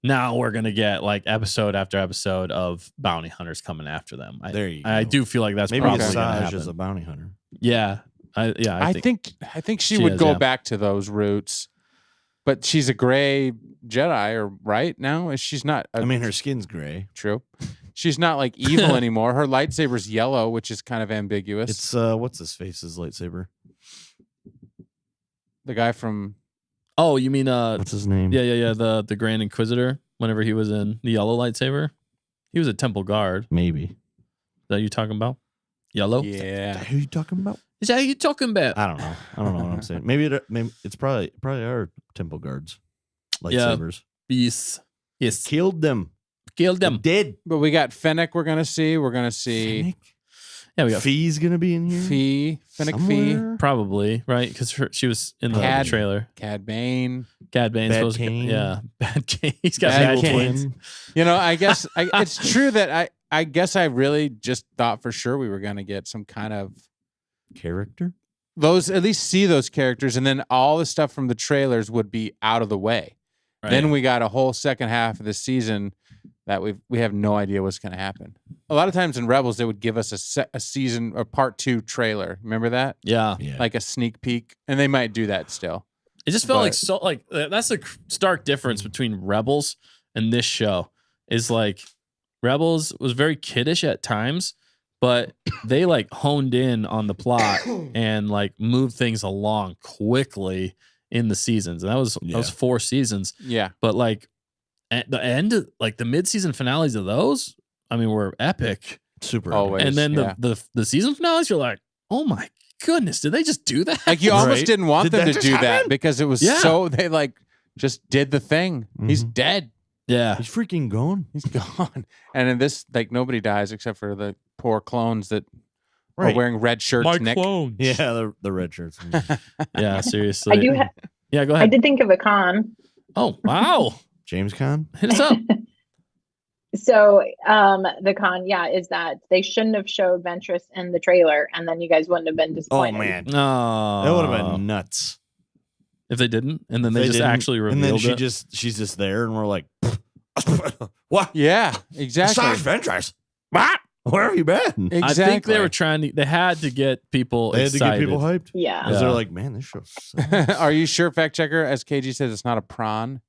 now we're going to get like episode after episode of bounty hunters coming after them. There you I go. do feel like that's Maybe probably going to Asajj happen. is a bounty hunter. Yeah. I think she She would is, go yeah. back to those roots. But she's a gray Jedi, or right now? She's not. I mean, her skin's gray. True. She's not like evil anymore. Her lightsaber's yellow, which is kind of ambiguous. It's what's his face's lightsaber? The guy from. Oh, you mean What's his name? Yeah. The Grand Inquisitor. Whenever he was in the yellow lightsaber, he was a Temple Guard. Maybe. Is that you talking about? Yellow? Yeah. Who are you talking about? Is that who you talking about? I don't know. I don't know what I'm saying. Maybe it's probably our temple guards. Lightsabers. Yes. Killed them. Killed them. Dead. But we got Fennec. We're gonna see. We're gonna see. Fennec? Yeah, we got Fee's gonna be in here. Fee, Finnick Fee, somewhere? probably, right? Because she was in the Cad. trailer. Cad Bane. Cad Bane's Bad supposed to, Cane. yeah, Bad Cane. He's got Bad bad Cane. canes. You know, I guess it's true that I guess I really just thought for sure we were going to get some kind of Character. at least see those characters, and then all the stuff from the trailers would be out of the way. Right. Then we got a whole second half of the season that we have no idea what's going to happen. A lot of times in Rebels, they would give us a season or part 2 trailer. Remember that? Yeah. Yeah. Like a sneak peek, and they might do that still. It just felt But- like so like that's a stark difference between Rebels and this show. Is like Rebels was very kiddish at times, but they like honed in on the plot and like moved things along quickly in the seasons. And that was 4 seasons. Yeah. But like at the end, like the mid-season finales of those, I mean, were epic. Super. Always. And then yeah. the season finales, you're like, oh my goodness, did they just do that? Like you almost Right. didn't want Did them that to just do that happen? because it was Yeah. so they like just did the thing. He's Mhm. dead. Yeah. He's freaking gone. He's gone. And in this, like nobody dies except for the poor clones that are Right. wearing red shirts. Nick. clone. Yeah, the red shirts. Yeah, seriously. I do. Yeah, go I ahead. did think of a con. Oh, wow. James Caan. Hit us up. So the con, yeah, is that they shouldn't have showed Ventress in the trailer, and then you guys wouldn't have been Oh disappointed. man, No. that would have been nuts. if they didn't, and then they They just didn't, actually revealed and then it. she's just there, and we're like, what? Yeah, exactly. Sarge Ventress. What? Where have you been? Exactly. I think they were trying to. They had to get people They had to excited. get people hyped Yeah. because Yeah. they're like, man, this show sucks. Are you sure, fact checker? As KG says, it's not a prawn.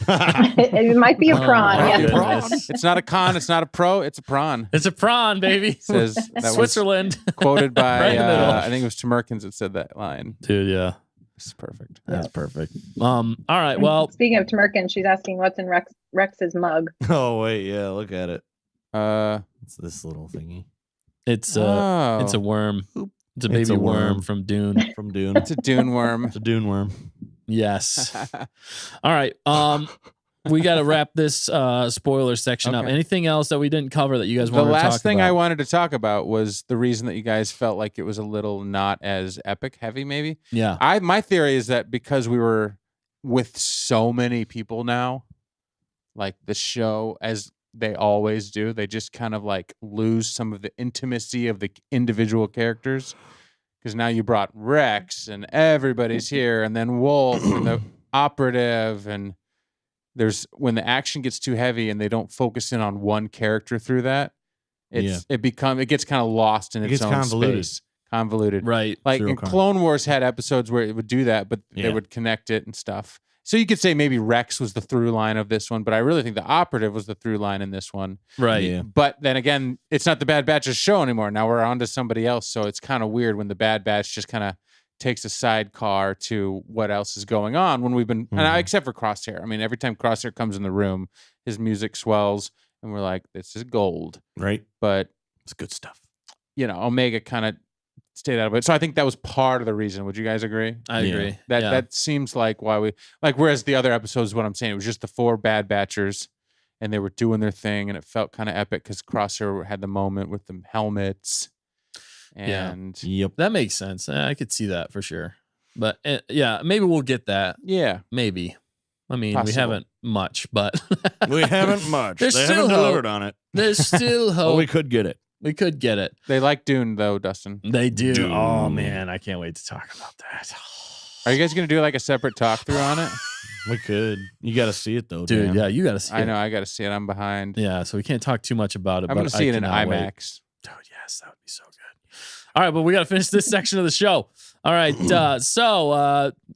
It might be a Oh, prawn. my Yeah. goodness. It's not a con. It's not a pro. It's a prawn. It's a prawn, baby. Says that was Switzerland. quoted by Right in the middle. I think it was Tamerkins that said that line. Dude, yeah, It's perfect. that's perfect. All right, well, Speaking of Tamerkin, she's asking what's in Rex's mug. Oh wait, yeah, look at it. Uh, It's this little thingy it's oh, it's a worm. It's a It's baby a worm worm. from Dune. from Dune. it's a dune worm. It's a Dune worm. Yes. All right. We got to wrap this spoiler section up. Okay. Anything else that we didn't cover that you guys The wanted to talk last thing about? I wanted to talk about was the reason that you guys felt like it was a little not as epic heavy, maybe. Yeah. My theory is that because we were with so many people now, like the show, as they always do, they just kind of like lose some of the intimacy of the individual characters. Because now you brought Rex and everybody's here, and then Wolf and the operative, and there's when the action gets too heavy and they don't focus in on one character through that, it gets kind of lost in It its gets own convoluted. space. Convoluted. Right. Like Zero in con. Clone Wars had episodes where it would do that, but they Yeah. would connect it and stuff. So you could say maybe Rex was the through line of this one, but I really think the operative was the through line in this one. Right. Yeah. But then again, it's not the Bad Batch's show anymore. Now we're on to somebody else. So it's kind of weird when the Bad Batch just kind of takes a sidecar to what else is going on when we've been, except for Crosshair. I mean, every time Crosshair comes in the room, his music swells and we're like, this is gold. Right? But, It's good stuff. you know, Omega kind of stayed out of it. So I think that was part of the reason. Would you guys agree? I Yeah. agree. That Yeah. that seems like why we like. Whereas the other episodes, what I'm saying, it was just the 4 Bad Batchers, and they were doing their thing, and it felt kind of epic because Crosshair had the moment with the helmets, Yeah. and Yep. That makes sense. I could see that for sure. But yeah, maybe we'll get that. yeah, Maybe. I mean, we Possible. haven't much, but We haven't much. There's They still haven't hope. delivered on it. there's still hope. Oh, we could get it. We could get it. they like Dune though, Dustin. They do. Dune. Oh man, I can't wait to talk about that. Are you guys gonna do like a separate talk through on it? We could. You got to see it though, Dude, Dan. yeah, you got to see I it. know I got to see it. I'm behind. Yeah, so we can't talk too much about it. I'm but gonna see it in cannot wait. IMAX. Dude, yes, that would be so good. All right, but we got to finish this section of the show. All right,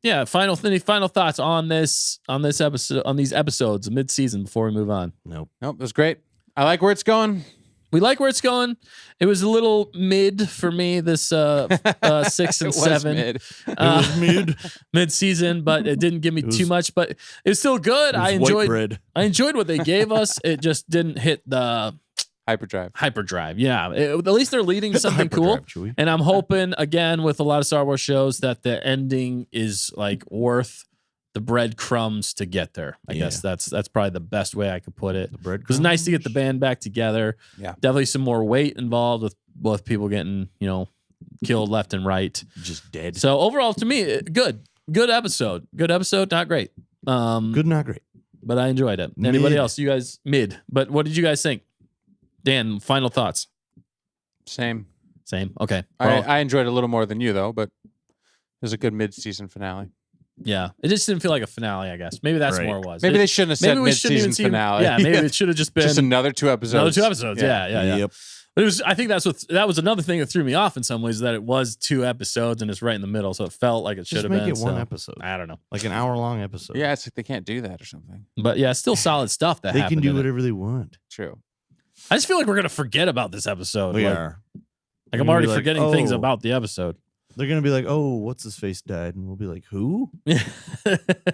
yeah, final thoughts on this episode, on these episodes mid season before we move on. Nope. Nope, it was great. I like where it's going. We like where it's going. It was a little mid for me this 6 and It was 7 mid. It was mid. mid season, but it didn't give me It was- too much. But it was still good. It was I white enjoyed. bread. I enjoyed what they gave us. It just didn't hit the Hyperdrive. hyperdrive. Yeah, at least they're leading to Hit the something cool. hyperdrive, Chewie. And I'm hoping again with a lot of Star Wars shows that the ending is like worth the breadcrumbs to get there. I guess that's probably the best way I could put it. The bread. It was nice to get the band back together. Yeah. Definitely some more weight involved with with people getting, killed left and right. Just dead. So overall, to me, good episode. Good episode, not great. Good, not great. But I enjoyed it. Anybody Mid. else? You guys mid. But what did you guys think? Dan, final thoughts. Same. Okay. Well, I enjoyed it a little more than you though, but it was a good mid-season finale. yeah, it just didn't feel like a finale. I guess maybe that's Right. more it was. Maybe they shouldn't have said we shouldn't even mid-season see- finale. Yeah, maybe it should have just been just another 2 episodes. another 2 episodes. Yeah. Yep. But it was. I think that was another thing that threw me off in some ways, that it was 2 episodes and it's right in the middle, so it felt like it should Just have make been. it one so, episode. I don't know, Like an hour-long episode. Yeah, it's like they can't do that or something. but yeah, still solid stuff that They happened can do in it. whatever they want. True. I just feel like we're gonna forget about this episode. We like, are. Like We're I'm gonna already be like, forgetting things oh. about the episode. They're going to be like, oh, what's his face died? And we'll be like, who?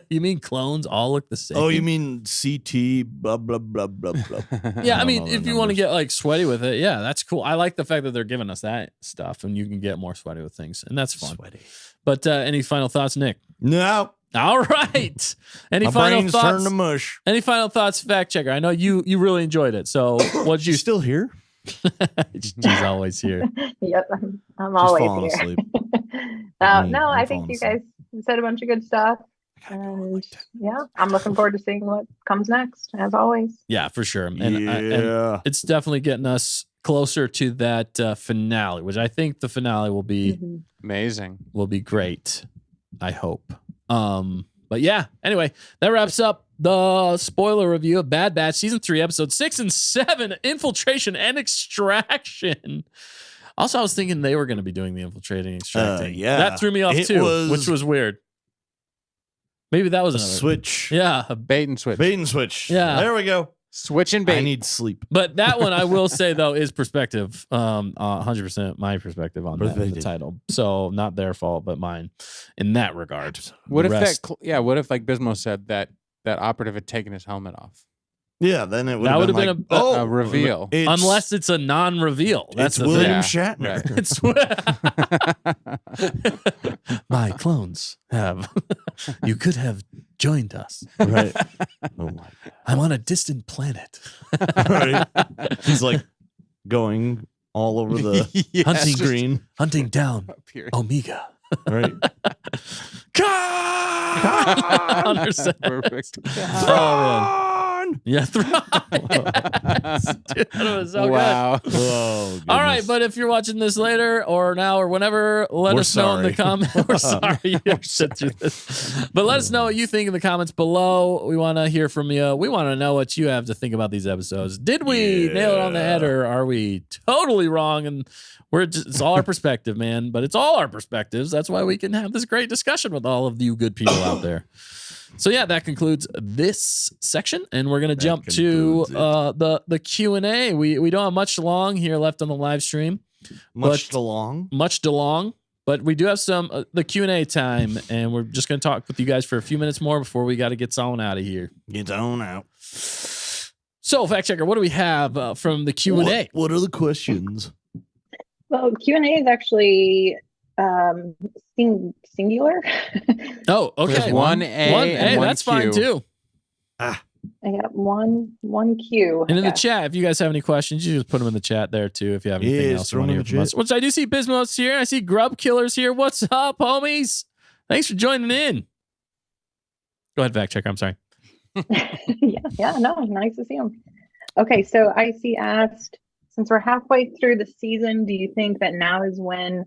You mean clones all look the same? Oh, you mean CT, blah, blah, blah, blah, blah. Yeah, I don't mean, know if the you want to numbers. get like sweaty with it, yeah, that's cool. I like the fact that they're giving us that stuff, and you can get more sweaty with things, and that's fun. Sweaty. But any final thoughts, Nick? No. All right. Any My final brain's thoughts? turned to mush. Any final thoughts, fact checker? I know you really enjoyed it. So what'd you? You still here? She's always here. Yep, I'm She's always falling here. asleep. No, Me, I I'm think falling you guys said a bunch of good stuff. And yeah, I'm looking forward to seeing what comes next, as always. Yeah, for sure. And, Yeah. and it's definitely getting us closer to that finale, which I think the finale will be Mhm. Amazing. great. I hope. But yeah, anyway, that wraps up the spoiler review of Bad Batch Season 3, Episode 6 and 7, Infiltration and Extraction. Also, I was thinking they were going to be doing the infiltrating and extracting. yeah. That threw me off It too, was- which was weird. Maybe that was A another. switch. Yeah, Bait and switch. Bait and switch. Yeah. There we go. Switch and bait. I need sleep. but that one I will say though is perspective. 100% my perspective on that, the Perspective. title. So not their fault, but mine in that regard. What The if rest- what if like Bismo said that operative had taken his helmet off? Yeah, then it would That have would've been, been like, a reveal. it's- unless it's a non-reveal. That's it's the William thing. Shatner. It's my clones have. You could have joined us. Right. Oh my I'm on a distant planet. God. Right. He's like going all over the Yes. Hunting screen. Hunting down Up here. Omega. Right. On her set. Perfect. Oh, yeah, Thrawn. Yes. Dude, that was so good. Wow. Oh, All right, goodness. but if you're watching this later or now or whenever, let We're us know in the sorry. comments. We're sorry you have to sit through this. But let us know what you think in the comments below. We want to hear from you. We want to know what you have to think about these episodes. Did we nail it on the head, or are we totally wrong? And it's all our perspective, man. But it's all our perspectives. That's why we can have this great discussion with all of you good people out there. So yeah, that concludes this section, and we're gonna jump to concludes the Q&A. We don't have much long here left on the live stream, Much but- along. much to long, but we do have some the Q&A time, and we're just gonna talk with you guys for a few minutes more before we got to get on out of here. Get on out. So, fact checker, what do we have from the Q&A? What are the questions? Well, Q&A is actually singular. Oh, okay, There's one A and one that's fine Q. too. I got one Q. And in the Yeah. chat, if you guys have any questions, you just put them in the chat there too. If you have anything Yeah, else just you want throw to 'em hear in from the us, which I do see Bismuth's here. I see Grub Killer's here. What's up, homies? Thanks for joining in. Go ahead, fact checker. I'm sorry. yeah, no, nice to see him. Okay, so Icy asked, since we're halfway through the season, do you think that now is when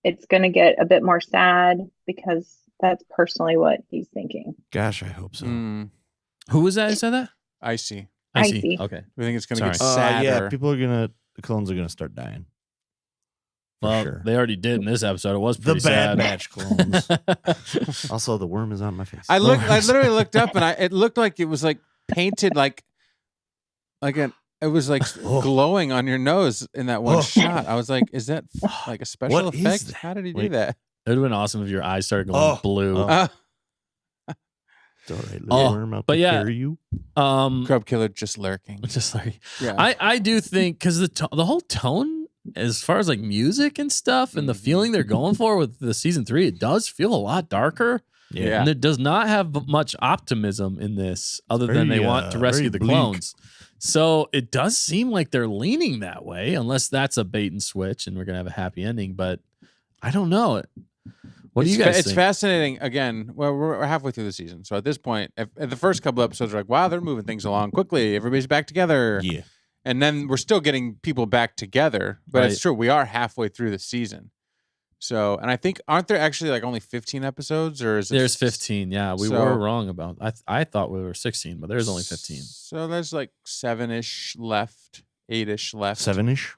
it's going to get a bit more sad? Because that's personally what he's thinking. Gosh, I hope so. Who was that who said that? I see. I see. see. Okay. We think it's going to get Sorry. sadder. Yeah, the clones are gonna start dying. For Well, sure. they already did in this episode. It was The pretty Bad sad. Batch clones. Also, the worm is on my face. I literally looked up and it looked like it was like painted like it was like Oh. glowing on your nose in that one Oh. shot. I was like, is that like a special What is effect? that? How did he do Wait. that? It would have been awesome if your eyes started going Oh. blue. Oh. It's all right, little Oh, worm. I'll but take yeah. care of you. Grub Killer just lurking. Just like Yeah. I do think because the whole tone, as far as like music and stuff, and the feeling they're going for with the season 3, it does feel a lot darker. Yeah. And it does not have much optimism in this, other than Very, they want to very rescue the bleak. clones. So it does seem like they're leaning that way, unless that's a bait and switch and we're gonna have a happy ending. But I don't know. What do you guys It's think? fascinating. Again, well, we're halfway through the season, so at this point, at the first couple episodes, are like, wow, they're moving things along quickly. Everybody's back together. Yeah. And then we're still getting people back together. But Right. it's true, we are halfway through the season. So, and I think, aren't there actually like only 15 episodes, or is it There's 15. Yeah, we So- were wrong about. I thought we were 16, but there's only 15. So there's like 7-ish left, 8-ish left. 7-ish.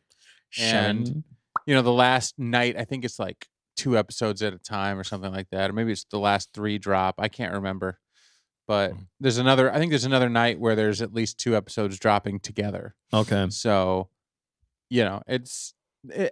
And the last night, I think it's like 2 episodes at a time or something like that, or maybe it's the last 3 drop. I can't remember. But there's another night where there's at least 2 episodes dropping together. Okay. So,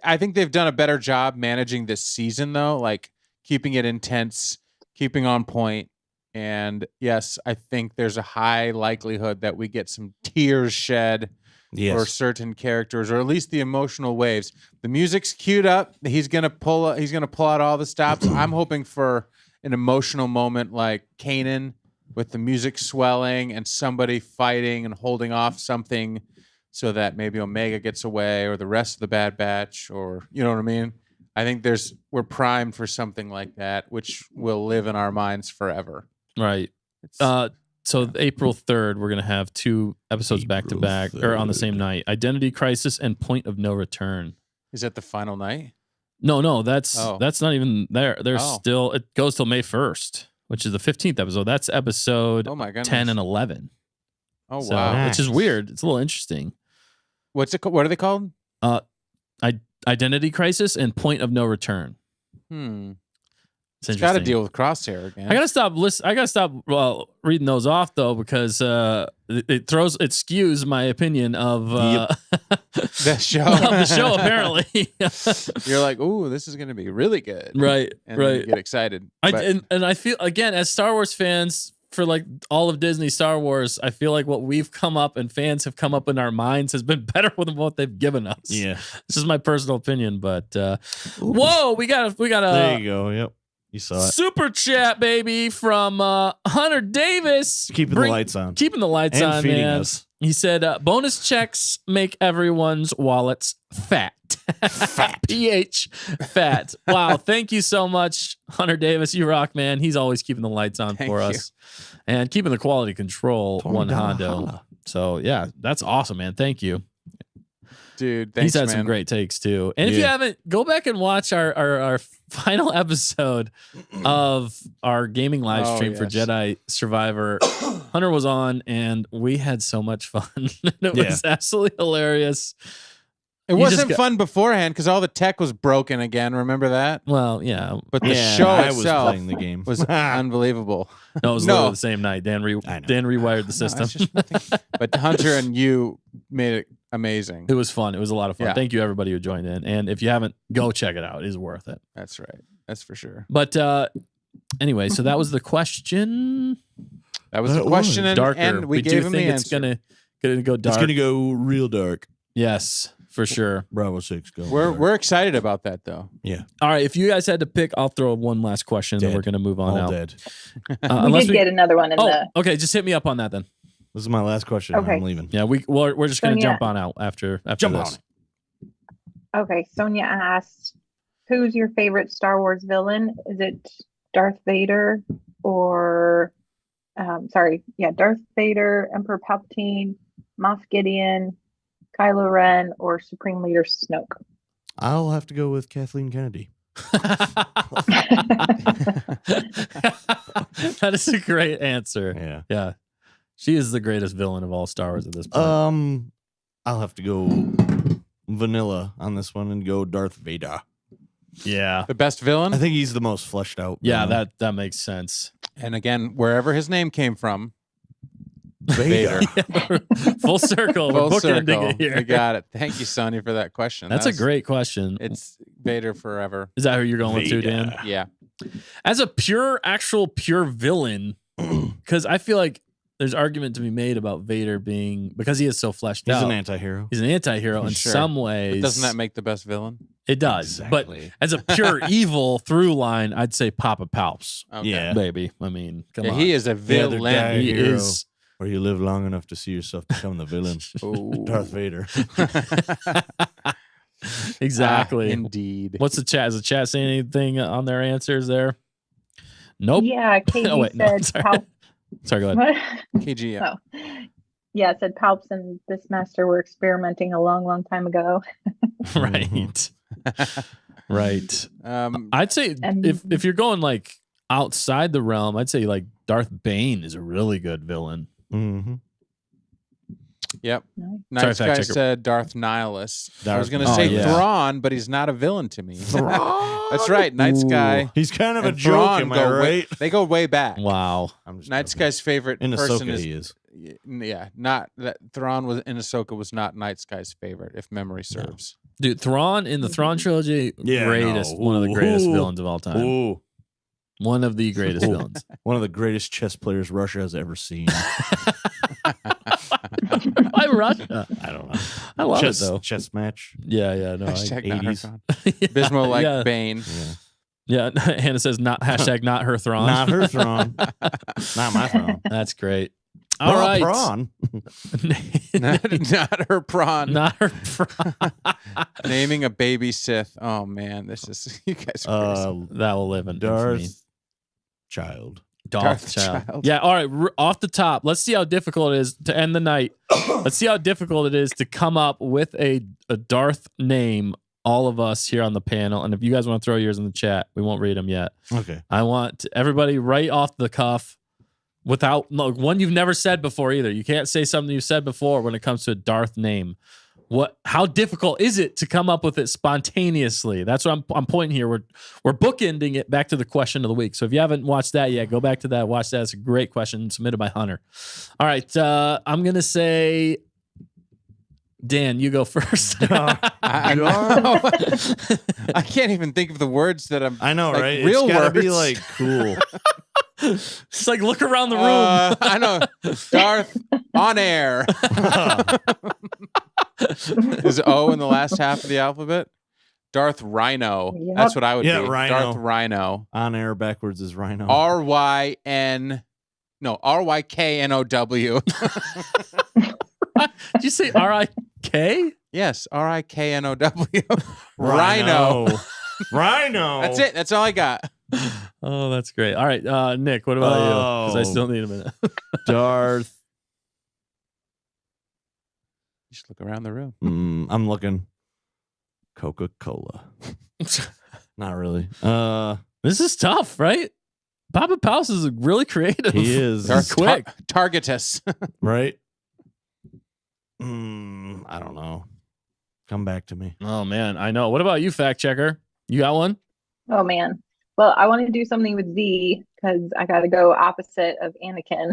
I think they've done a better job managing this season, though, like keeping it intense, keeping on point. And yes, I think there's a high likelihood that we get some tears shed Yes. for certain characters, or at least the emotional waves. The music's queued up. He's gonna pull out all the stops. I'm hoping for an emotional moment like Kanan, with the music swelling and somebody fighting and holding off something, so that maybe Omega gets away, or the rest of the Bad Batch, or you know what I mean. I think we're primed for something like that, which will live in our minds forever. Right. It's- So April 3rd, we're gonna have 2 episodes back to April back, or on the 3rd. same night. Identity Crisis and Point of No Return. Is that the final night? No, that's Oh. not even there. There's Oh. still, it goes till May 1st, which is the 15th episode. That's episode Oh my goodness. 10 and 11. Oh So, wow. which is weird. It's a little interesting. What's it? What are they called? Identity Crisis and Point of No Return. It's It's got to interesting. deal with Crosshair again. I gotta stop reading those off though, because it skews my opinion of That show. of the show apparently. You're like, ooh, this is going to be really good. Right, And then right. you get excited. But And I feel, again, as Star Wars fans, for like all of Disney Star Wars, I feel like what we've come up and fans have come up in our minds has been better than what they've given us. Yeah. This is my personal opinion, but whoa, we got There a you go. Yep. You saw it. super chat, baby, from Hunter Davis. Keeping the lights on. Keeping the lights And on, feeding man. us. He said, bonus checks make everyone's wallets fat. Fat. PH fat. Wow. Thank you so much, Hunter Davis. You rock, man. He's always keeping the lights on Thank for you. us and keeping the quality control. One $20 Hondo. holla. So, yeah, that's awesome, man. Thank you. dude, thanks, He's had man. some great takes, too. And if you Yeah. haven't, go back and watch our final episode of our gaming live Oh, stream for yes. Jedi Survivor. Hunter was on, and we had so much fun. It Yeah. was absolutely hilarious. It You wasn't just got- fun beforehand because all the tech was broken again. Remember that? Well, yeah, But the Yeah, show I was itself playing the game. was unbelievable. no, it was No. literally the same night. Dan I know. rewired the No, system. it's just nothing. But Hunter and you made it amazing. It was fun. It was a lot of fun. Yeah. Thank you, everybody who joined in. And if you haven't, go check it out. It is worth it. That's right. That's for sure. But anyway, so that was the question. That was That the was question, Darker. and we do gave him the think it's answer. gonna go dark. It's going to go real dark. Yes, for sure. Bravo 6. Go. We're excited about that, though. Yeah. All right, if you guys had to pick, I'll throw one last question, then Dead. we're gonna move on All out. dead. We Unless did get another one in Oh, the. okay. Just hit me up on that then. This is my last question. Okay. I'm leaving. Yeah, we're just gonna Sonia. jump on out after Jump on this. it. Okay, Sonia asked, "Who's your favorite Star Wars villain? Is it Darth Vader or, Darth Vader, Emperor Palpatine, Moff Gideon, Kylo Ren, or Supreme Leader Snoke?" I'll have to go with Kathleen Kennedy. That is a great answer. Yeah. Yeah, she is the greatest villain of all Star Wars at this point. I'll have to go vanilla on this one and go Darth Vader. Yeah, The best villain, I think he's the most fleshed out. yeah, villain. that makes sense. and again, wherever his name came from, Vader. Full circle. full We're bookending circle. it here. You got it. Thank you, Sonia, for that question. That's a great question. It's Vader forever. Is that who you're going with too, Dan? Vader. Yeah. As a pure villain, because I feel like there's argument to be made about Vader being, because he is so fleshed He's out. an anti-hero. He's an anti-hero in Sure. some ways. But doesn't that make the best villain? it does? But Exactly. as a pure evil through line, I'd say Papa Palps, Okay. Yeah. baby. I mean, come Yeah, on. he is a The other villain. guy. He hero. is Or you live long enough to see yourself become the villain. Darth Vader. Exactly. Indeed. What's the chat? Is the chat saying anything on their answers there? Nope. Yeah, KG Oh, wait, no, said sorry. Palp. Sorry, go ahead. What? KG. Yeah. Oh. Yeah, it said Palps and this master were experimenting a long, long time ago. Right. Right. I'd say And- if you're going like outside the realm, I'd say like Darth Bane is a really good villain. Mm-hmm. Yep. Nice. Nice fact guy checker. said Darth Nihilus. I was Darth going to Nihilus. say Oh, yeah. Thrawn, but he's not a villain to me. Thrawn? That's right. Night Sky. He's kind of a and joke, Thrawn am I go way- right? they go way back. Wow. I'm just Night joking. Sky's favorite In person Ahsoka, is he is. yeah, not that Thrawn was in Ahsoka was not Night Sky's favorite, if memory serves. Dude, Thrawn in the Thrawn trilogy, Yeah, greatest, no. one of the greatest Ooh. villains of all time. Ooh, One of the greatest Ooh. villains. one of the greatest chess players Russia has ever seen. Why Russia? I don't know. I love chess, it though. Chess match. Yeah, yeah, no. Hashtag not her 80s. Thrawn. Yeah, Bismo like yeah, Bane. Yeah. yeah. Hannah says not hashtag not her Thrawn. Not her Thrawn. Not my Thrawn. That's great. All right. Prawn. not her prawn. Not her prawn. Naming a baby Sith. Oh man, this is you guys are crazy. That will live in infamy. Darth Child. Darth Child. Yeah, all right. Off the top, let's see how difficult it is to end the night. Let's see how difficult it is to come up with a Darth name, all of us here on the panel. And if you guys want to throw yours in the chat, we won't read them yet. Okay. I want everybody right off the cuff without one you've never said before either. You can't say something you said before when it comes to a Darth name. How difficult is it to come up with it spontaneously? That's what I'm pointing here. We're bookending it back to the question of the week. So if you haven't watched that yet, go back to that. Watch that. It's a great question submitted by Hunter. All right, I'm gonna say, Dan, you go first. I can't even think of the words that I'm. I know, like, right? Real It's gotta be words. like cool. It's like look around the room. I know. Darth on air. Is O in the last half of the alphabet? Darth Rhino. Yep. That's what I would Yeah, be. Rhino. Darth Rhino. On air backwards is Rhino. RYKNOW. Did you say R-I-K? Yes, RIKNOW. Rhino. Rhino. That's it. That's all I got. Oh, that's great. All right, Nick, what about you? Because I still need a minute. Darth. Just look around the room. I'm looking. Coca-Cola. Not really. This is tough, right? Papa Paus is really creative. He is. Darth quick. Targetus. Right? I don't know. Come back to me. Oh man, I know. What about you, fact checker? You got one? Oh man. Well, I want to do something with Z because I got to go opposite of Anakin.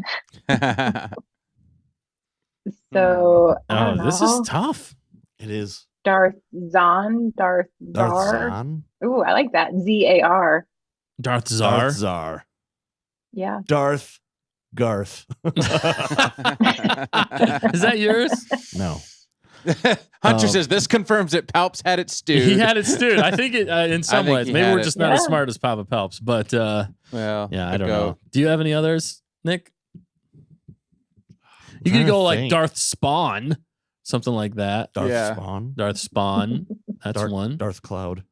So I don't know. This is tough. It is. Darth Zahn, Darth Darth Zar. Zahn? Ooh, I like that. ZAR. Darth Czar. Darth Czar. Yeah. Darth Garth. Is that yours? No. Hunter says this confirms that Palps had it stewed. He had it stewed. I think it in some think ways. he Maybe had we're it. just not as Yeah. smart as Papa Palps, but Well, yeah, I the don't goat. know. Do you have any others, Nick? You Trying could to go like think. Darth Spawn, something like that. Darth Yeah. Spawn. Darth Spawn. That's Darth, one. Darth Cloud.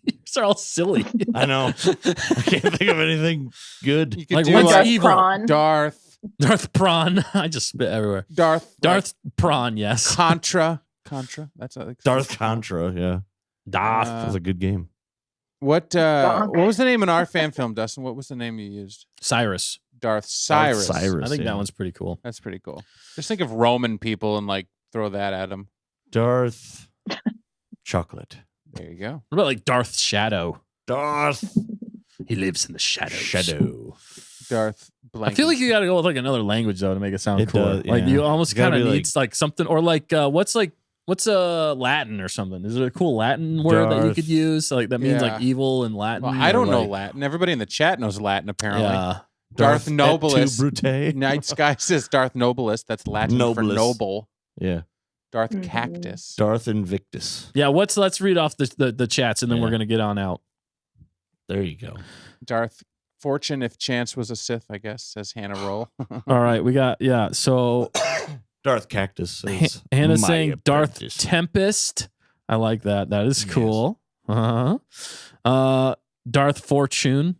These are all silly. I know. I can't think of anything good. You could Like, do what's like evil? Prawn. Darth Prawn. I just spit everywhere. Darth Prawn, yes. Contra. That's Darth Contra, yeah. Darth. That was a good game. What Donk. what was the name in our fan film, Dustin? What was the name you used? Cyrus. Darth Cyrus. Cyrus. I think yeah. that one's pretty cool. That's pretty cool. Just think of Roman people and like throw that at them. Darth Chocolate. There you go. What about like Darth Shadow? Darth He lives in the shadows. Shadow. Darth Blank. I feel like you got to go with like another language though to make it sound It cool. does, Like yeah. you almost It's gotta kind of be, need like something or like what's Latin or something? Is there a cool Latin word that you Darth- could use like that means Yeah. like evil in Latin? Well, I or, don't know like- Latin. Everybody in the chat knows Latin apparently. Yeah. Darth et Nobilis. tu, Brute. Night Sky says Darth Nobilis. That's Latin for Nobilis. noble. Yeah. Darth Mhm. Cactus. Darth Invictus. Yeah, let's read off the chats and then we're Yeah. gonna get on out. There you go. Darth Fortune if Chance was a Sith, I guess, says Hannah Roll. All right, we got So Darth Cactus is Hannah's my saying Darth apprentice. Tempest. I like that. That is Yes. cool. Darth Fortune.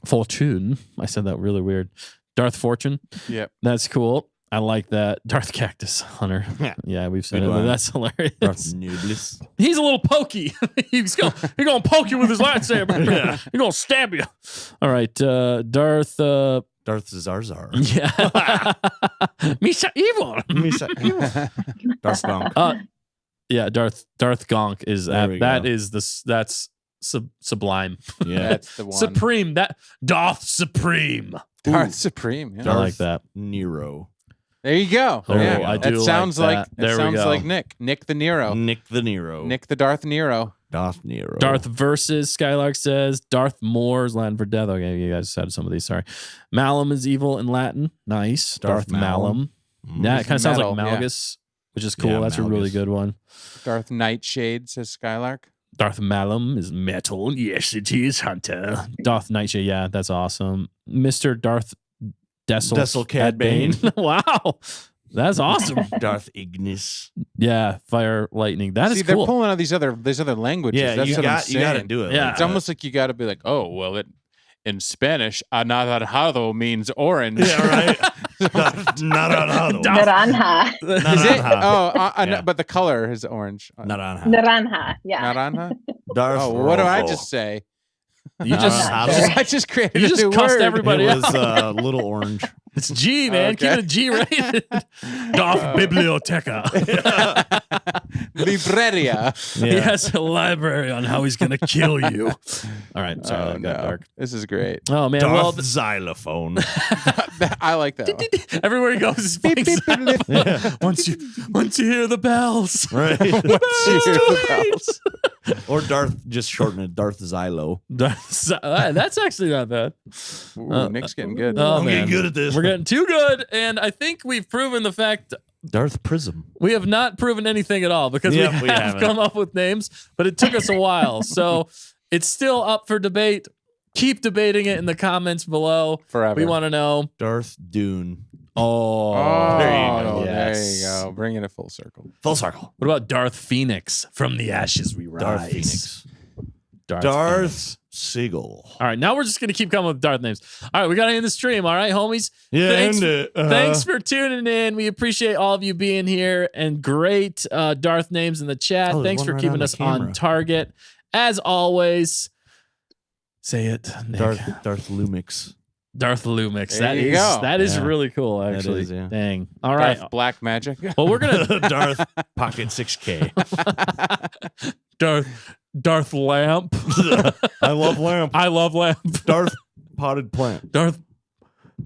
Fortune. I said that really weird. Darth Fortune. Yep. That's cool. I like that. Darth Cactus Hunter. Yeah. Yeah, we've seen Good it. But one. that's hilarious. Darth Nublis. He's a little pokey. He's going to poke you with his lightsaber. Yeah. He's going to stab you. All right. Darth. Darth Zarzar. Yeah. Misha Evil. Darth Gonk. Yeah, Darth Gonk is There we that go. is that's sublime. Yeah. That's the one. Supreme. That Darth Supreme. Darth Supreme. Yeah. I like that. Nero. There you go. Oh, yeah. I do That like sounds that. like There we sounds go. like Nick. Nick the Nero. Nick the Nero. Nick the Darth Nero. Darth Nero. Darth versus Skylark says Darth Moore's Latin for death. Okay, you guys said some of these. Sorry. Malum is evil in Latin. Nice. Darth Darth Malum. Mm. Yeah, it kind of sounds like Metal, yeah. Malgus, which is cool. Yeah, That's a really Malgus. good one. Darth Nightshade, says Skylark. Darth Malum is metal. Yes, it is, Hunter. Darth Nightshade. Yeah, that's awesome. Mr. Darth Dessel Cad Bane. Wow. That's awesome. Darth Ignis. Yeah, fire, lightning. That is See, they're cool. pulling out these other languages. Yeah, That's you what I'm got to saying. do it. Yeah. like It's that. almost like you got to be like, oh, well, in Spanish, anaranjado means orange. Yeah, right. Naranjado. Naranja. Is it? Naranja. Oh, Yeah. but the color is orange. Naranja. Naranja. Yeah. Naranja? Darth Oh, what do I Rojo. just say? You just Naranja. I just created you a just new cussed word. everybody It was out. little orange. It's G, man. Keep Okay. it a G rated. Darth Biblioteca. Libreria. He has a library on how he's gonna kill you. All right, sorry, Oh, that got no. dark. This is great. Oh man, Darth well, Xylophone. I like that one. everywhere he goes, he's playing xylophone. Yeah. Once you hear the bells, Right. bells. Or Darth, just shorten it, Darth Xylo. That's actually not bad. Ooh, Nick's getting good. Oh, I'm man. getting good at this. We're getting too good, and I think we've proven the fact Darth Prism. we have not proven anything at all because Yep, we we have haven't. come up with names, but it took us a while. So it's still up for debate. Keep debating it in the comments below. Forever. We want to know. Darth Dune. Oh, There you go. There Yes. you go. Bringing it full circle. Full circle. What about Darth Phoenix? From the ashes we rise. Darth Phoenix. Darth Darth Phoenix. Siegel. All right, now we're just gonna keep coming with Darth names. All right, we gotta end the stream. All right, homies. Yeah, Thanks- and it. Thanks for tuning in. We appreciate all of you being here and great Darth names in the chat. Oh, there's Thanks one for right keeping on the us on camera. target. As always, say it, Nick. Darth Lumix. Darth Lumix. There you go. That is Yeah. really cool, That actually. is, yeah. Dang. All right. Darth Black Magic. Well, we're gonna Darth Pocket 6K. Darth Lamp. I love lamp. I love Lamp. Darth Potted Plant. Darth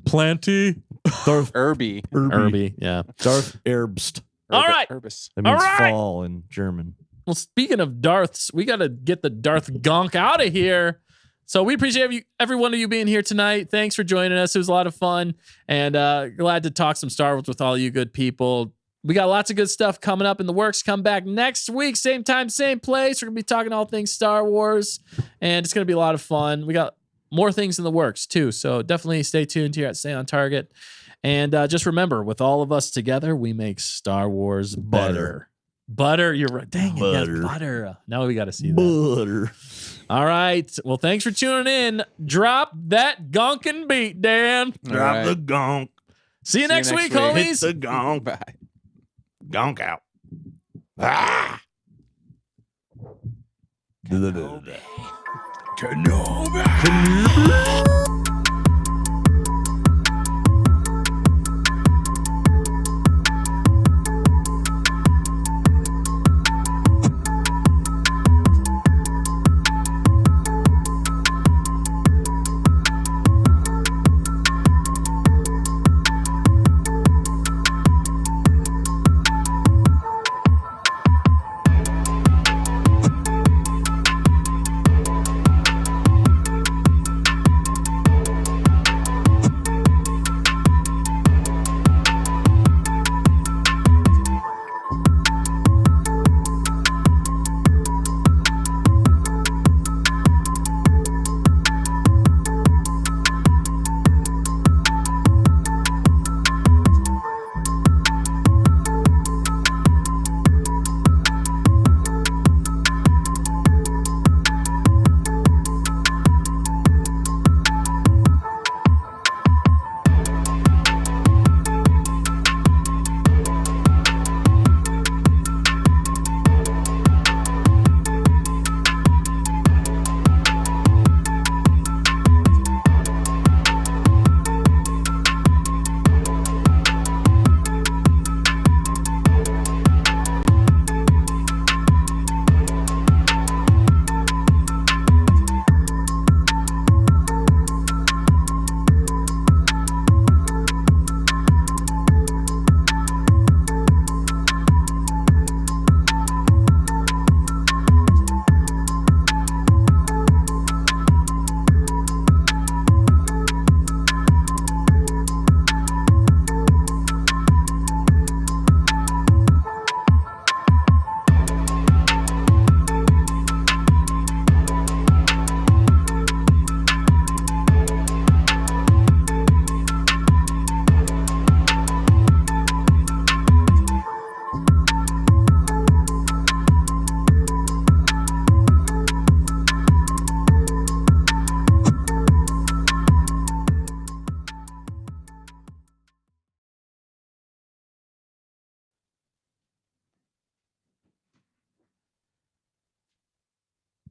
Planty. Darth Irby. Irby. Yeah. Darth Erbst. All right. Urbis. That means All right. fall in German. Well, speaking of Darths, we got to get the Darth Gonk out of here. So we appreciate every one of you being here tonight. Thanks for joining us. It was a lot of fun, and glad to talk some Star Wars with all you good people. We got lots of good stuff coming up in the works. Come back next week, same time, same place. We're going to be talking all things Star Wars, and it's going to be a lot of fun. We got more things in the works, too, so definitely stay tuned here at Stay on Target. And just remember, with all of us together, we make Star Wars better. Butter, you're right. Dang it, yes, Butter. butter. Now we got to see that. Butter. All right. Well, thanks for tuning in. Drop that gonkin' beat, Dan. Drop right. the gonk. See you next week, Hit homies. the gonk. Bye. Gonk out. Ah!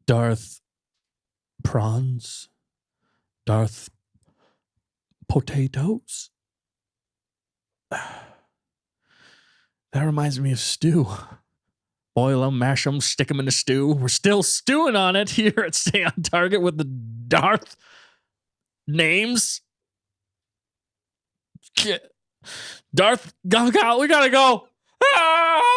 Darth Prawns. Darth Potatoes. That reminds me of stew. Boil them, mash them, stick them in the stew. We're still stewing on it here at Stay on Target with the Darth names. Darth, we gotta go. Ah!